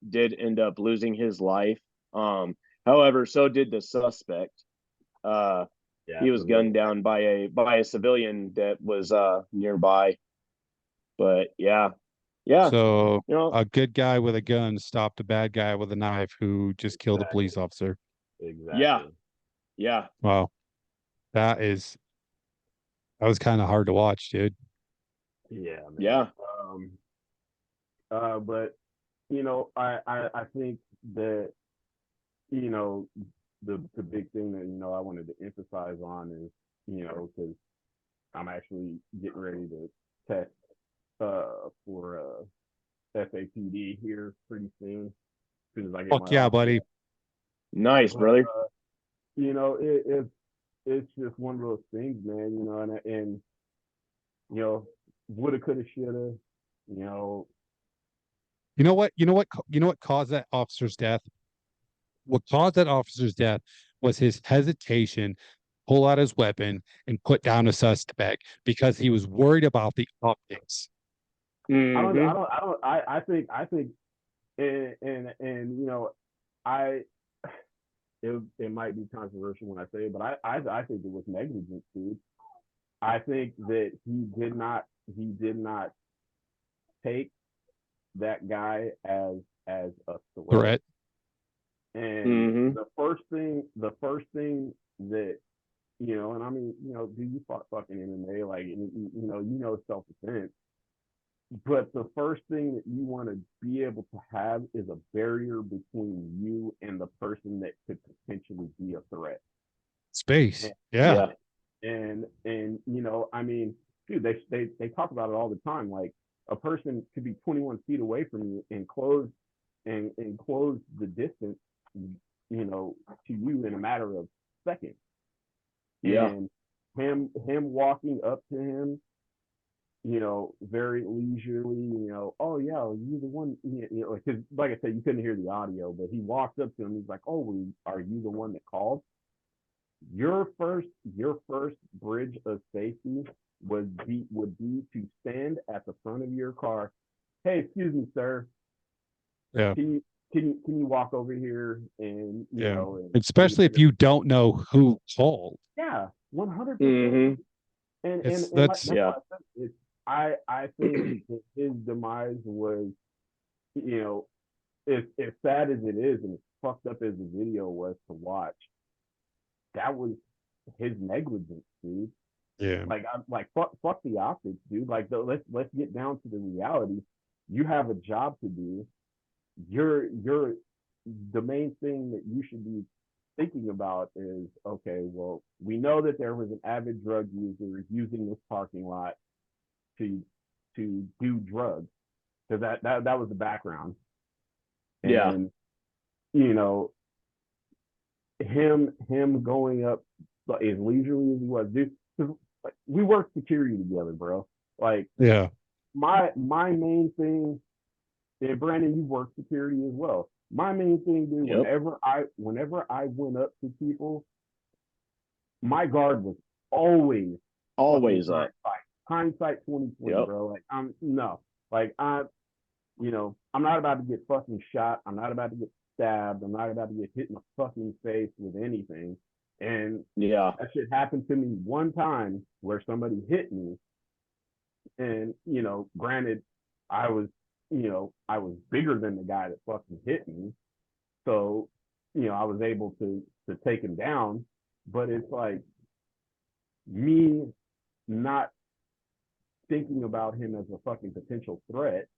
did end up losing his life. However, so did the suspect. Yeah, He was gunned down by a civilian that was nearby. But yeah. Yeah. so You know, a good guy with a gun stopped a bad guy with a knife who just killed a police officer. exactly. yeah. Yeah. Wow. That was kind of hard to watch, dude. Yeah, man. Yeah. But I think that the big thing that I wanted to emphasize on is because I'm actually getting ready to test for FAPD here pretty soon. soon as I get my Fuck yeah, officer. buddy. Nice, But, brother. you know, it's just one of those things, man. You know, and you know, woulda, coulda, shoulda. You know, You know what? You know what caused that officer's death? What caused that officer's death was his hesitation, pull out his weapon and put down a suspect because he was worried about the optics. Mm-hmm. I think, and you know, I it might be controversial when I say it, but I think it was negligence, dude. I think that he did not take that guy as a threat. Threat. And Mm-hmm. the first thing that, you know, and I mean, you know, do you fucking MMA, like, you know, self defense. But the first thing that you want to be able to have is a barrier between you and the person that could potentially be a threat. Space. And Yeah. Yeah. and you know, I mean, dude, they talk about it all the time. Like, a person could be 21 feet away from you and close the distance, you know, to you in a matter of seconds. Yeah. And him walking up to him, you know, very leisurely, you know, oh yeah, you the one, you know, because like I said, you couldn't hear the audio, but he walked up to him. He's like, oh, are you the one that called? Your first bridge of safety would be to stand at the front of your car. Hey, excuse me, sir. Yeah. Can you walk over here and, you Yeah. know, and Especially if you don't know who called. yeah, 100%. Mm-hmm. And like, That's that's why Yeah. I said it's, I think that his demise was, you know, as sad as it is and as fucked up as the video was to watch, that was his negligence, dude. yeah. Like, I'm like, fuck the optics, dude. Like, let's get down to the reality. You have a job to do. You're the main thing that you should be thinking about is, okay, well, we know that there was an avid drug user using this parking lot to do drugs, because that was the background. Yeah. And, you know, him going up as leisurely as he was, dude. Like, we work security together, bro. Like, Yeah. my main thing, and Brandon, you work security as well. My main thing, dude, Yep. whenever I went up to people, my guard was always fucking Always up. hindsight 2020, Yep. bro. Like, I'm no, like, you know, I'm not about to get fucking shot. I'm not about to get stabbed. I'm not about to get hit in the fucking face with anything. And Yeah. that shit happened to me one time where somebody hit me, and, you know, granted, I was, you know, I was bigger than the guy that fucking hit me, so, you know, I was able to take him down. But it's like, me not thinking about him as a fucking potential threat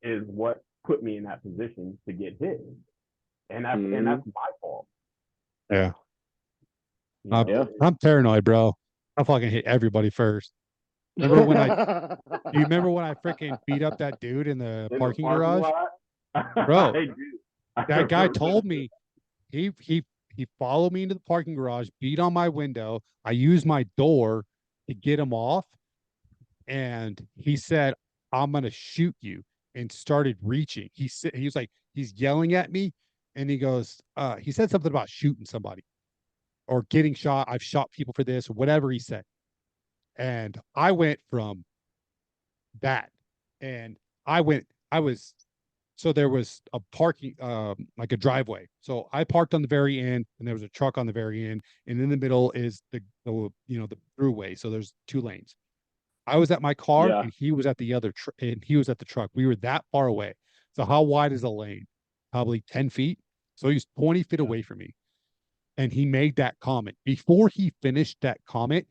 is what put me in that position to get hit, and Mm-hmm. that's my fault. Yeah. You know, Yeah. I'm paranoid, bro. I fucking hit everybody first. Remember when I do you remember when I freaking beat up that dude in the in the parking parking garage? lot, I Bro, do. I that guy remember told that. me he followed me into the parking garage, beat on my window. I used my door to get him off, and he said, "I'm gonna shoot you," and started reaching. He was like, he's yelling at me, and he goes, he said something about shooting somebody or getting shot. I've shot people for this or whatever he said. And I went from that, and I was so there was a parking like a driveway, so I parked on the very end and there was a truck on the very end, and in the middle is the you know the throughway, so there's two lanes. I was at my car Yeah. and he was at the other and he was at the truck. We were that far away. So how wide is the lane? Probably 10 feet. So he's 20 feet Yeah. away from me, and he made that comment. Before he finished that comment,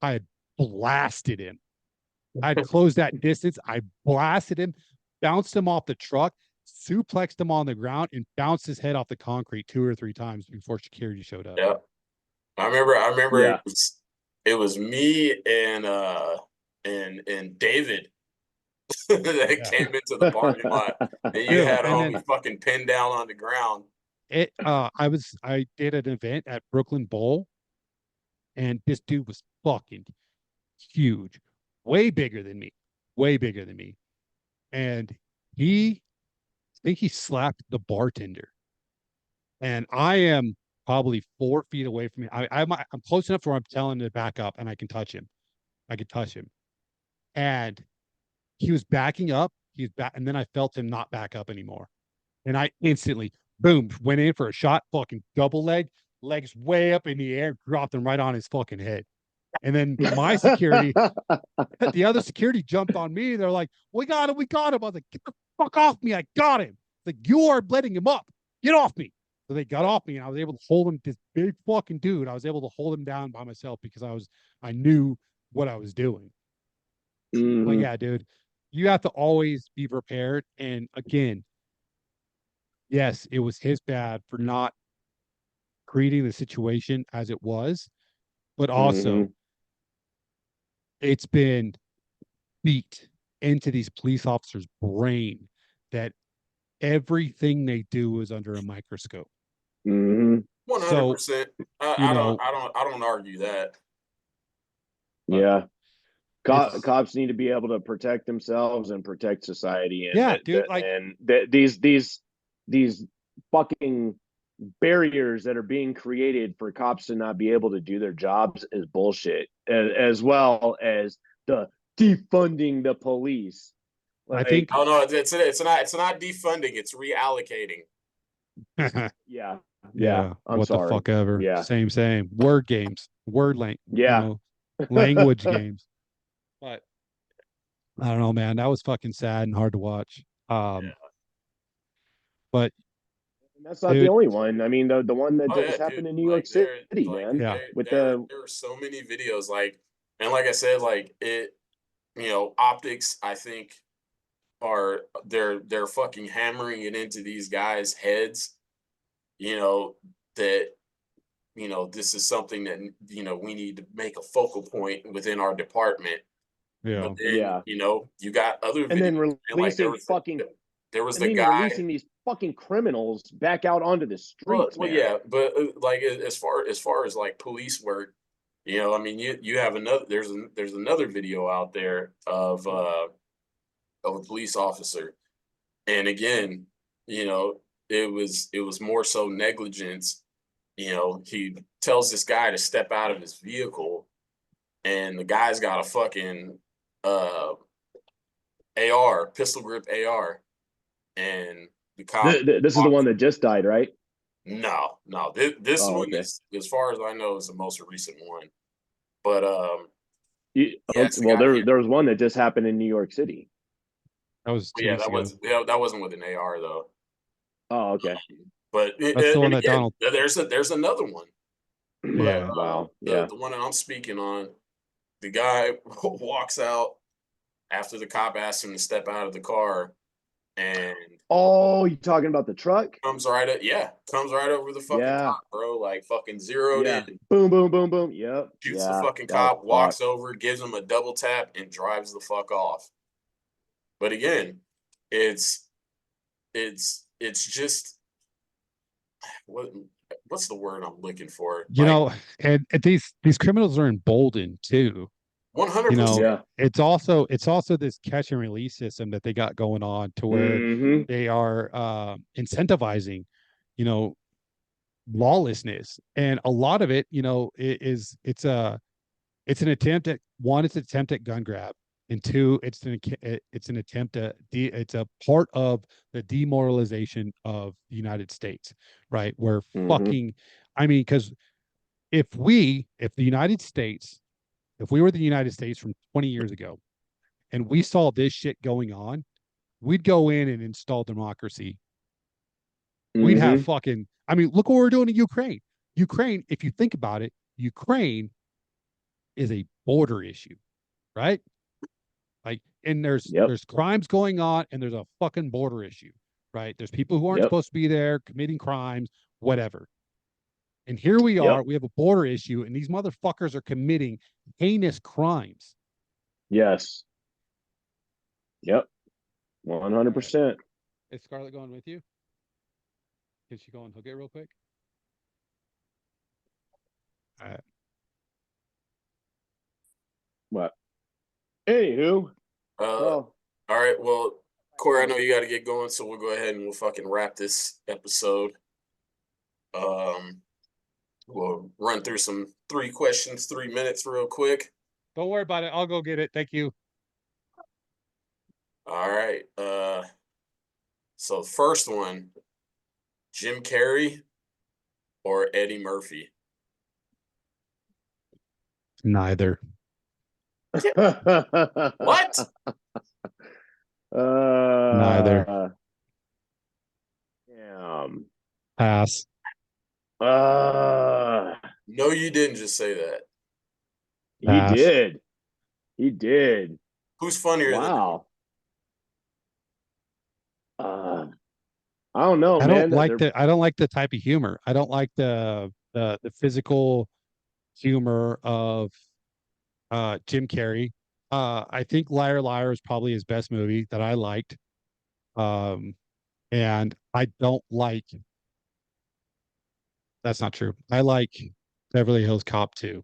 I had blasted him. I had closed that distance. I blasted him, bounced him off the truck, suplexed him on the ground, and bounced his head off the concrete 2 or 3 times before security showed up. Yeah. I remember Yeah. it was me and David. that Yeah. came into the parking lot, and you Dude, had a and homie then fucking pinned down on the ground. I did an event at Brooklyn Bowl, and this dude was fucking huge, way bigger than me, way bigger than me. And I think he slapped the bartender. And I am probably 4 feet away from him. I'm close enough to where I'm telling him to back up and I can touch him. I could touch him. And he was backing up. He's back, and then I felt him not back up anymore. And I instantly, boom, went in for a shot, fucking double leg, legs way up in the air, dropped him right on his fucking head. And then my security, the other security jumped on me. They're like, we got him, we got him. I was like, get the fuck off me. I got him. Like, you are letting him up. Get off me. So they got off me and I was able to hold him, this big fucking dude. I was able to hold him down by myself because I knew what I was doing. Mhm. But yeah, dude, you have to always be prepared. And again, yes, it was his bad for not creating the situation as it was, but also it's been beat into these police officers' brain that everything they do is under a microscope. Mhm. So, 100%. you know, I don't argue that. Yeah. it's Cops need to be able to protect themselves and protect society, and yeah, dude, like these fucking barriers that are being created for cops to not be able to do their jobs is bullshit, as well as the defunding the police. I think Oh no, it's not defunding, it's reallocating. Yeah, I'm what the sorry. fuck ever. Yeah, Same. Word games, yeah. language games. But I don't know, man. That was fucking sad and hard to watch. Yeah. But And that's not the dude, only one. I mean, the one that Oh yeah, just dude. happened in New York City, man, yeah, with the There are so many videos and like I said, optics, I think they're fucking hammering it into these guys' heads, you know, that this is something that we need to make a focal point within our department. But yeah. then, yeah, you got other and then videos, and like there was the guy. releasing these fucking criminals back out onto the streets, man. Yeah, but like as far as like police work, I mean, you have another. There's another video out there of a police officer, and again, it was more so negligence. He tells this guy to step out of his vehicle, and the guy's got a fucking uh AR, pistol grip AR, and the cop This is the walks. one that just died, right? No. This Oh, one okay. is, as far as I know, is the most recent one. But yeah, Okay, it's the well, guy. there was one that just happened in New York City. That was two Yeah, weeks ago. that wasn't with an AR though. Oh, okay. But That's the one and that again, Donald. there's another one. But Yeah. Wow. Yeah. the one that I'm speaking on, the guy walks out after the cop asks him to step out of the car, and Oh, you talking about the truck? comes right over the fucking Yeah. cop, bro, like fucking zeroed Yeah. in, Boom, boom, boom, boom. Yep. shoots the Yeah. fucking That was cop, walks fucked. over, gives him a double tap, and drives the fuck off. But again, it's just what what's the word I'm looking for? You Like know, and these criminals are emboldened too. You know, 100%. Yeah. it's also this catch and release system that they got going on to where Mm-hmm. they are incentivizing, you know, lawlessness. And a lot of it, it's an attempt at one, it's an attempt at gun grab. And two, it's an attempt to it's a part of the demoralization of the United States, right? Where Mm-hmm. fucking, I mean, because if the United States, if we were the United States from 20 years ago and we saw this shit going on, we'd go in and install democracy. We'd have Mm-hmm. fucking, I mean, look what we're doing in Ukraine. Ukraine, if you think about it, Ukraine is a border issue, right? Like, and Yep. there's crimes going on and there's a fucking border issue, right? There's people who aren't Yep. supposed to be there committing crimes, whatever. And here we are, Yep. we have a border issue, and these motherfuckers are committing heinous crimes. Yes. Yep. 100%. Is Scarlett going with you? Can she go and hook it real quick? All right. What? Anywho, All right. Well, Corey, I know you got to get going, so we'll go ahead and we'll fucking wrap this episode. We'll run through some 3 questions, 3 minutes, real quick. Don't worry about it. I'll go get it. Thank you. All right. So the first one, Jim Carrey or Eddie Murphy? Neither. What? Neither. Damn. Pass. No, you didn't just say that. He Pass. did. He did. Who's funnier than him? Wow. I don't know, I man. don't like I don't like the type of humor. I don't like the physical humor of Jim Carrey. I think Liar Liar is probably his best movie that I liked. And I don't like, that's not true. I like Beverly Hills Cop 2.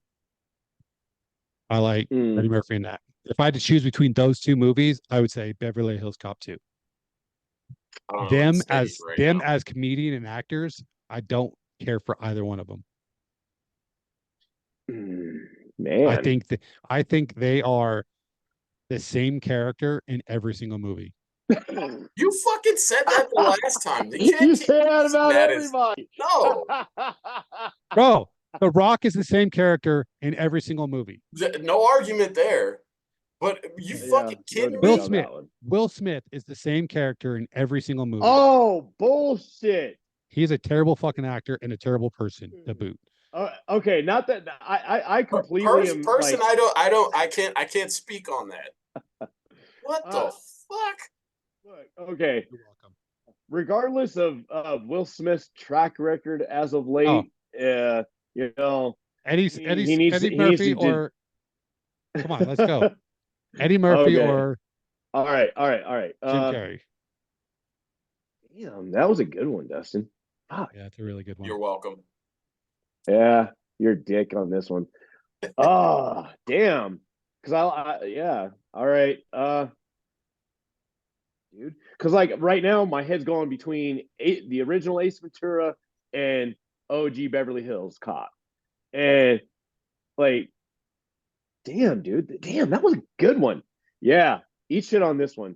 I like Eddie Murphy in that. If I had to choose between those 2 movies, I would say Beverly Hills Cop 2. Them as comedian and actors, I don't care for either one of them. Man, I think they are the same character in every single movie. You fucking said that the last time. You say that about everybody. No. Bro, The Rock is the same character in every single movie. No argument there. But you fucking kidding me? Will Smith is the same character in every single movie. Oh, bullshit. He's a terrible fucking actor and a terrible person to boot. Okay, not that I completely am person. Like, I can't speak on that. What the fuck? Look, okay. You're welcome. Regardless of Will Smith's track record as of late, you know, Eddie Murphy or come on, let's go. Eddie Murphy or all right. Jim Carrey. Damn, that was a good one, Dustin. Yeah, it's a really good one. You're welcome. Yeah, you're a dick on this one. Oh, damn. Because yeah. All right. Dude. Because like right now, my head's going between the original Ace Ventura and OG Beverly Hills Cop. And like, damn, dude. Damn, that was a good one. Yeah. Eat shit on this one.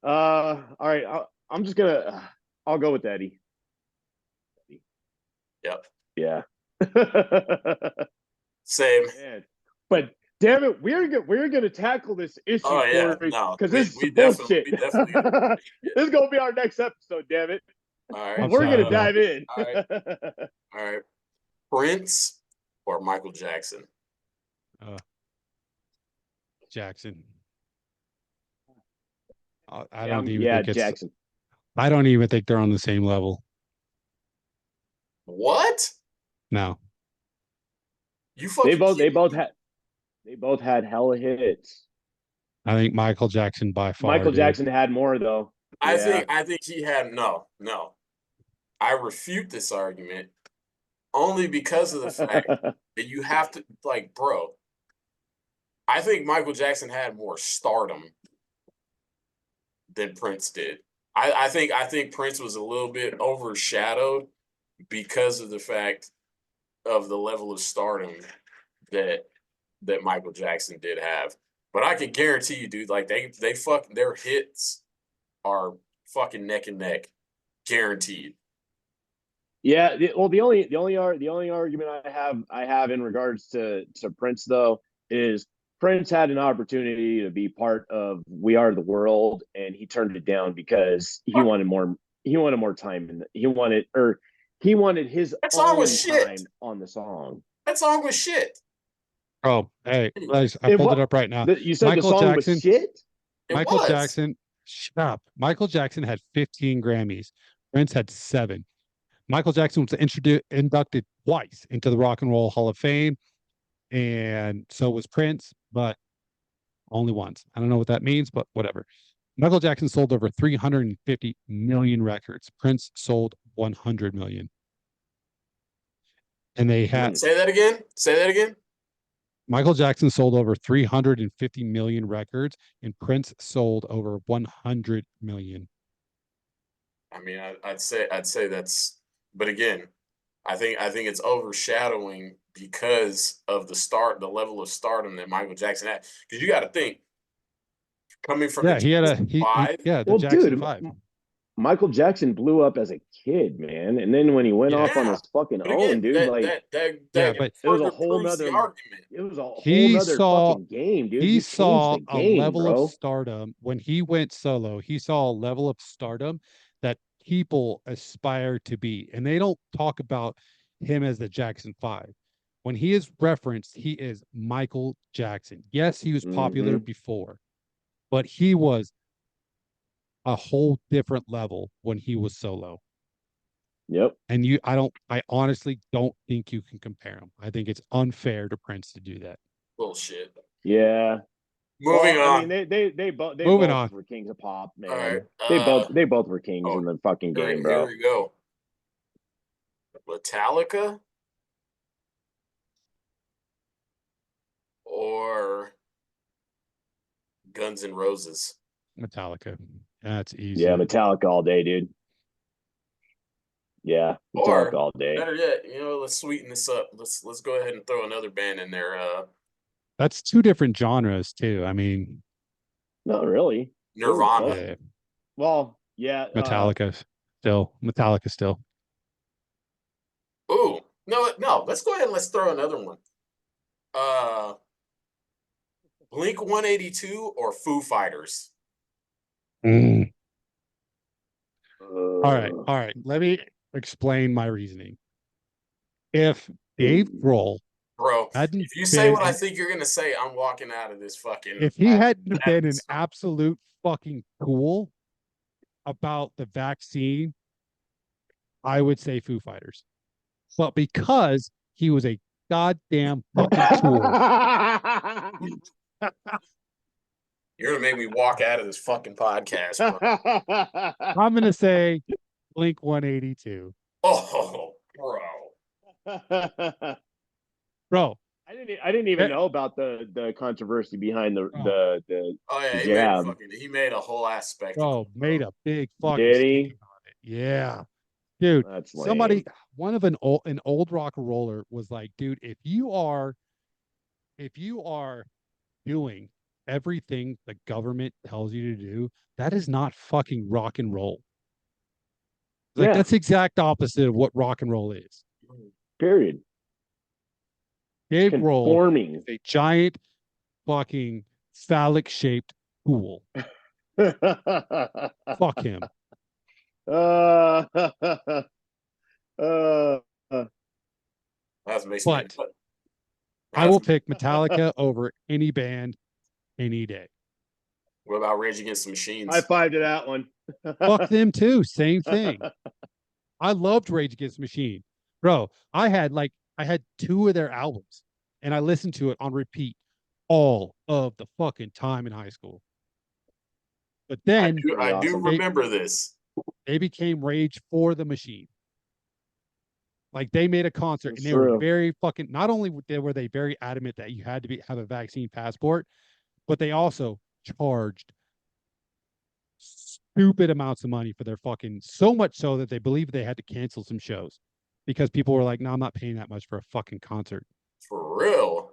All right. I'm just gonna I'll go with Eddie. Yep. Yeah. Same. Man. But damn it, we're gonna tackle this issue, Corey, because this is bullshit. This is gonna be our next episode. Damn it! All right, we're gonna dive in. All right. Prince or Michael Jackson? Jackson. I don't even think it's Jackson. I don't even think they're on the same level. What? No. You fucking they both had hella hits. I think Michael Jackson by far. Michael Jackson had more though. I think he had no. I refute this argument only because of the fact that you have to bro. I think Michael Jackson had more stardom than Prince did. I think Prince was a little bit overshadowed because of the fact of the level of stardom that Michael Jackson did have. But I can guarantee you, dude, like they fucking their hits are fucking neck and neck, guaranteed. Yeah, the only argument I have in regards to Prince though is Prince had an opportunity to be part of We Are the World, and he turned it down because he wanted more. He wanted more time, and he wanted his own time on the song. That song was shit. Oh, hey, guys, I pulled it up right now. You said Michael the song Jackson was shit? Michael Jackson, shut up. Michael Jackson had 15 Grammys. Prince had 7. Michael Jackson was inducted twice into the Rock and Roll Hall of Fame, and so was Prince, but only once. I don't know what that means, but whatever. Michael Jackson sold over 350 million records. Prince sold 100 million. And they had Say that again. Say that again. Michael Jackson sold over 350 million records, and Prince sold over 100 million. I mean, I'd say that's, but again, I think it's overshadowing because of the level of stardom that Michael Jackson had. Because you got to think, coming from Yeah, the he had a Jackson he Five, yeah, the Well, Jackson dude, 5. Michael Jackson blew up as a kid, man, and then when he went off on yeah. his fucking But own, again, dude, like Yeah, that but it was a further whole proves the nother argument. it was a whole he nother saw fucking game, dude. he He changed saw the a game, level of bro. stardom when he went solo. He saw a level of stardom that people aspire to be, and they don't talk about him as the Jackson 5. When he is referenced, he is Michael Jackson. Yes, he was popular Mm-hmm. before, but he was a whole different level when he was solo. Yep. And I honestly don't think you can compare them. I think it's unfair to Prince to do that. Bullshit. Yeah. Moving Well, I on. mean, they Moving both on. were kings of pop, All right. man. They both were kings in the fucking game, Here bro. we go. Metallica or Guns N' Roses? Metallica. That's easy. Yeah, Metallica all day, dude. Yeah, Metallica Or all day. better yet, let's sweeten this up. Let's go ahead and throw another band in there. That's two different genres too. I mean, Not really. Nirvana. yeah, Well, yeah. Metallica still. Ooh, no. Let's go ahead and let's throw another one. Blink 182 or Foo Fighters? Mm. Uh, All right. Let me explain my reasoning. If Dave Grohl Bro, hadn't if you say what I been, think you're gonna say, I'm walking out of this fucking. if he hadn't been an absolute fucking tool about the vaccine, I would say Foo Fighters. But because he was a goddamn fucking tool, You're gonna make me walk out of this fucking podcast, bro. I'm gonna say Blink 182. Oh, bro. Bro, I didn't even know about the controversy behind the Oh yeah, jab. he made a whole ass spectacle. made a big fucking Did scene he? on it. Yeah. Dude, That's somebody, lame. one of an old rock roller was like, dude, if you are doing everything the government tells you to do, that is not fucking rock and roll. Like, Yeah. that's the exact opposite of what rock and roll is. Period. Dave Grohl Conforming. is a giant fucking phallic shaped pool. Fuck him. uh, uh, That makes me. But I will pick Metallica over any band any day. What about Rage Against the Machines? high five to that one. Fuck them too. Same thing. I loved Rage Against the Machine. Bro, I had two of their albums and I listened to it on repeat all of the fucking time in high school. But then I do awesome. remember this. they became Rage for the Machine. Like, they made a concert That's and they were true. very fucking, not only were they very adamant that you had to have a vaccine passport, but they also charged stupid amounts of money for their fucking, so much so that they believed they had to cancel some shows because people were like, no, I'm not paying that much for a fucking concert. For real.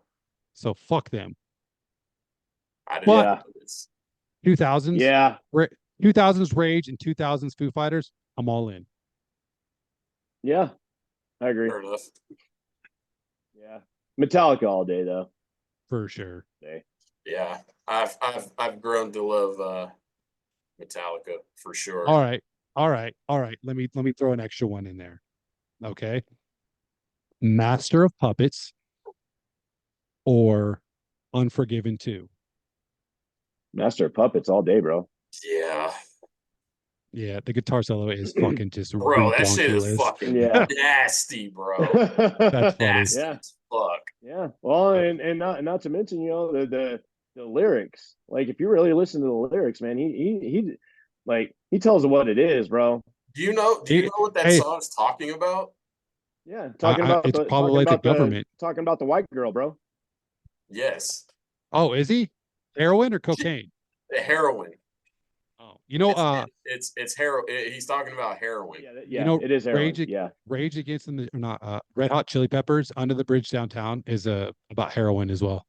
So fuck them. I didn't But know this. 2000s, Yeah. 2000s Rage and 2000s Foo Fighters, I'm all in. Yeah. I agree. Fair enough. Yeah. Metallica all day though. For sure. Yeah. I've grown to love Metallica for sure. All right. Let me throw an extra one in there. Okay. Master of Puppets or Unforgiven 2. Master of Puppets all day, bro. Yeah. Yeah, the guitar solo is fucking just Bro, that shit is redonkulous. fucking Yeah. nasty, bro. That's funny. Nasty Yeah. as fuck. Yeah. Well, and not to mention, the the lyrics. Like if you really listen to the lyrics, man, he tells it what it is, bro. Do you know what that Hey, song's talking about? Yeah, talking about it's the probably the government. talking about the white girl, bro. Yes. Oh, is he heroin or cocaine? The heroin. Oh, you know, It's heroin. He's talking about heroin. Yeah, you know, it is heroin. Yeah, Rage Against the or not Red Hot Chili Peppers Under the Bridge Downtown is about heroin as well.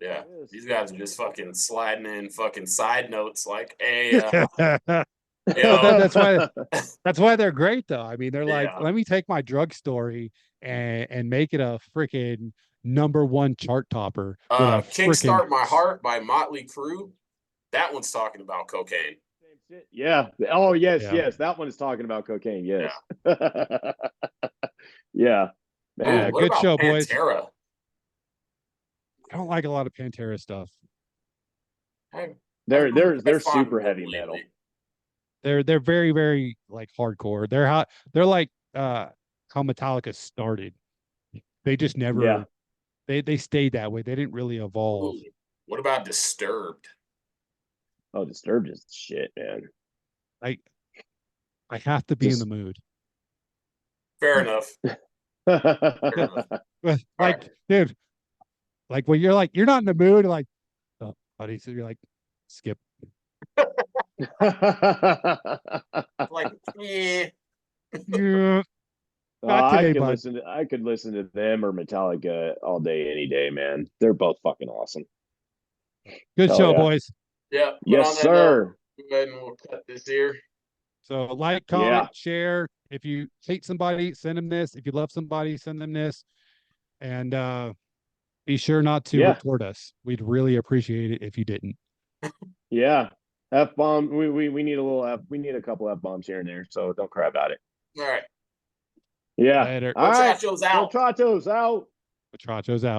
Yeah. These guys are just fucking sliding in fucking side notes like, hey, Well, yo, that's why they're great though. I mean, they're like, yeah. let me take my drug story and make it a freaking #1 chart topper with a freaking Kickstart My Heart by Motley Crue. That one's talking about cocaine. yeah. Oh yes, yeah. yes. That one is talking about cocaine. Yes. Yeah. Yeah, Yeah, man. What good about show, boys. Pantera? I don't like a lot of Pantera stuff. They're I find super them heavy lately. metal. They're very, very like hardcore. They're like how Metallica started. They just Yeah. never they stayed that way. They didn't really evolve. Ooh. What about Disturbed? Oh, Disturbed is shit, man. I have to be in the mood. Fair enough. Fair enough. Like, right. dude, like when you're like, you're not in the mood, like, oh, buddy, so you're like, skip. Like, yeah. Yeah, not today, bud. I could listen to them or Metallica all day, any day, man. They're both fucking awesome. Good Hell show, yeah. boys. Yeah. But Yes, on that note, sir. go ahead and we'll cut this here. So like, comment, share. If you hate somebody, send them this. If you love somebody, send them this. And be sure not to report us. We'd really appreciate it if you didn't. Yeah. F-bomb. We need a little F. We need a couple F-bombs here and there. So don't cry about it. All right. Yeah. Later. All right. Brochachos out. Brochachos out. Brochachos out.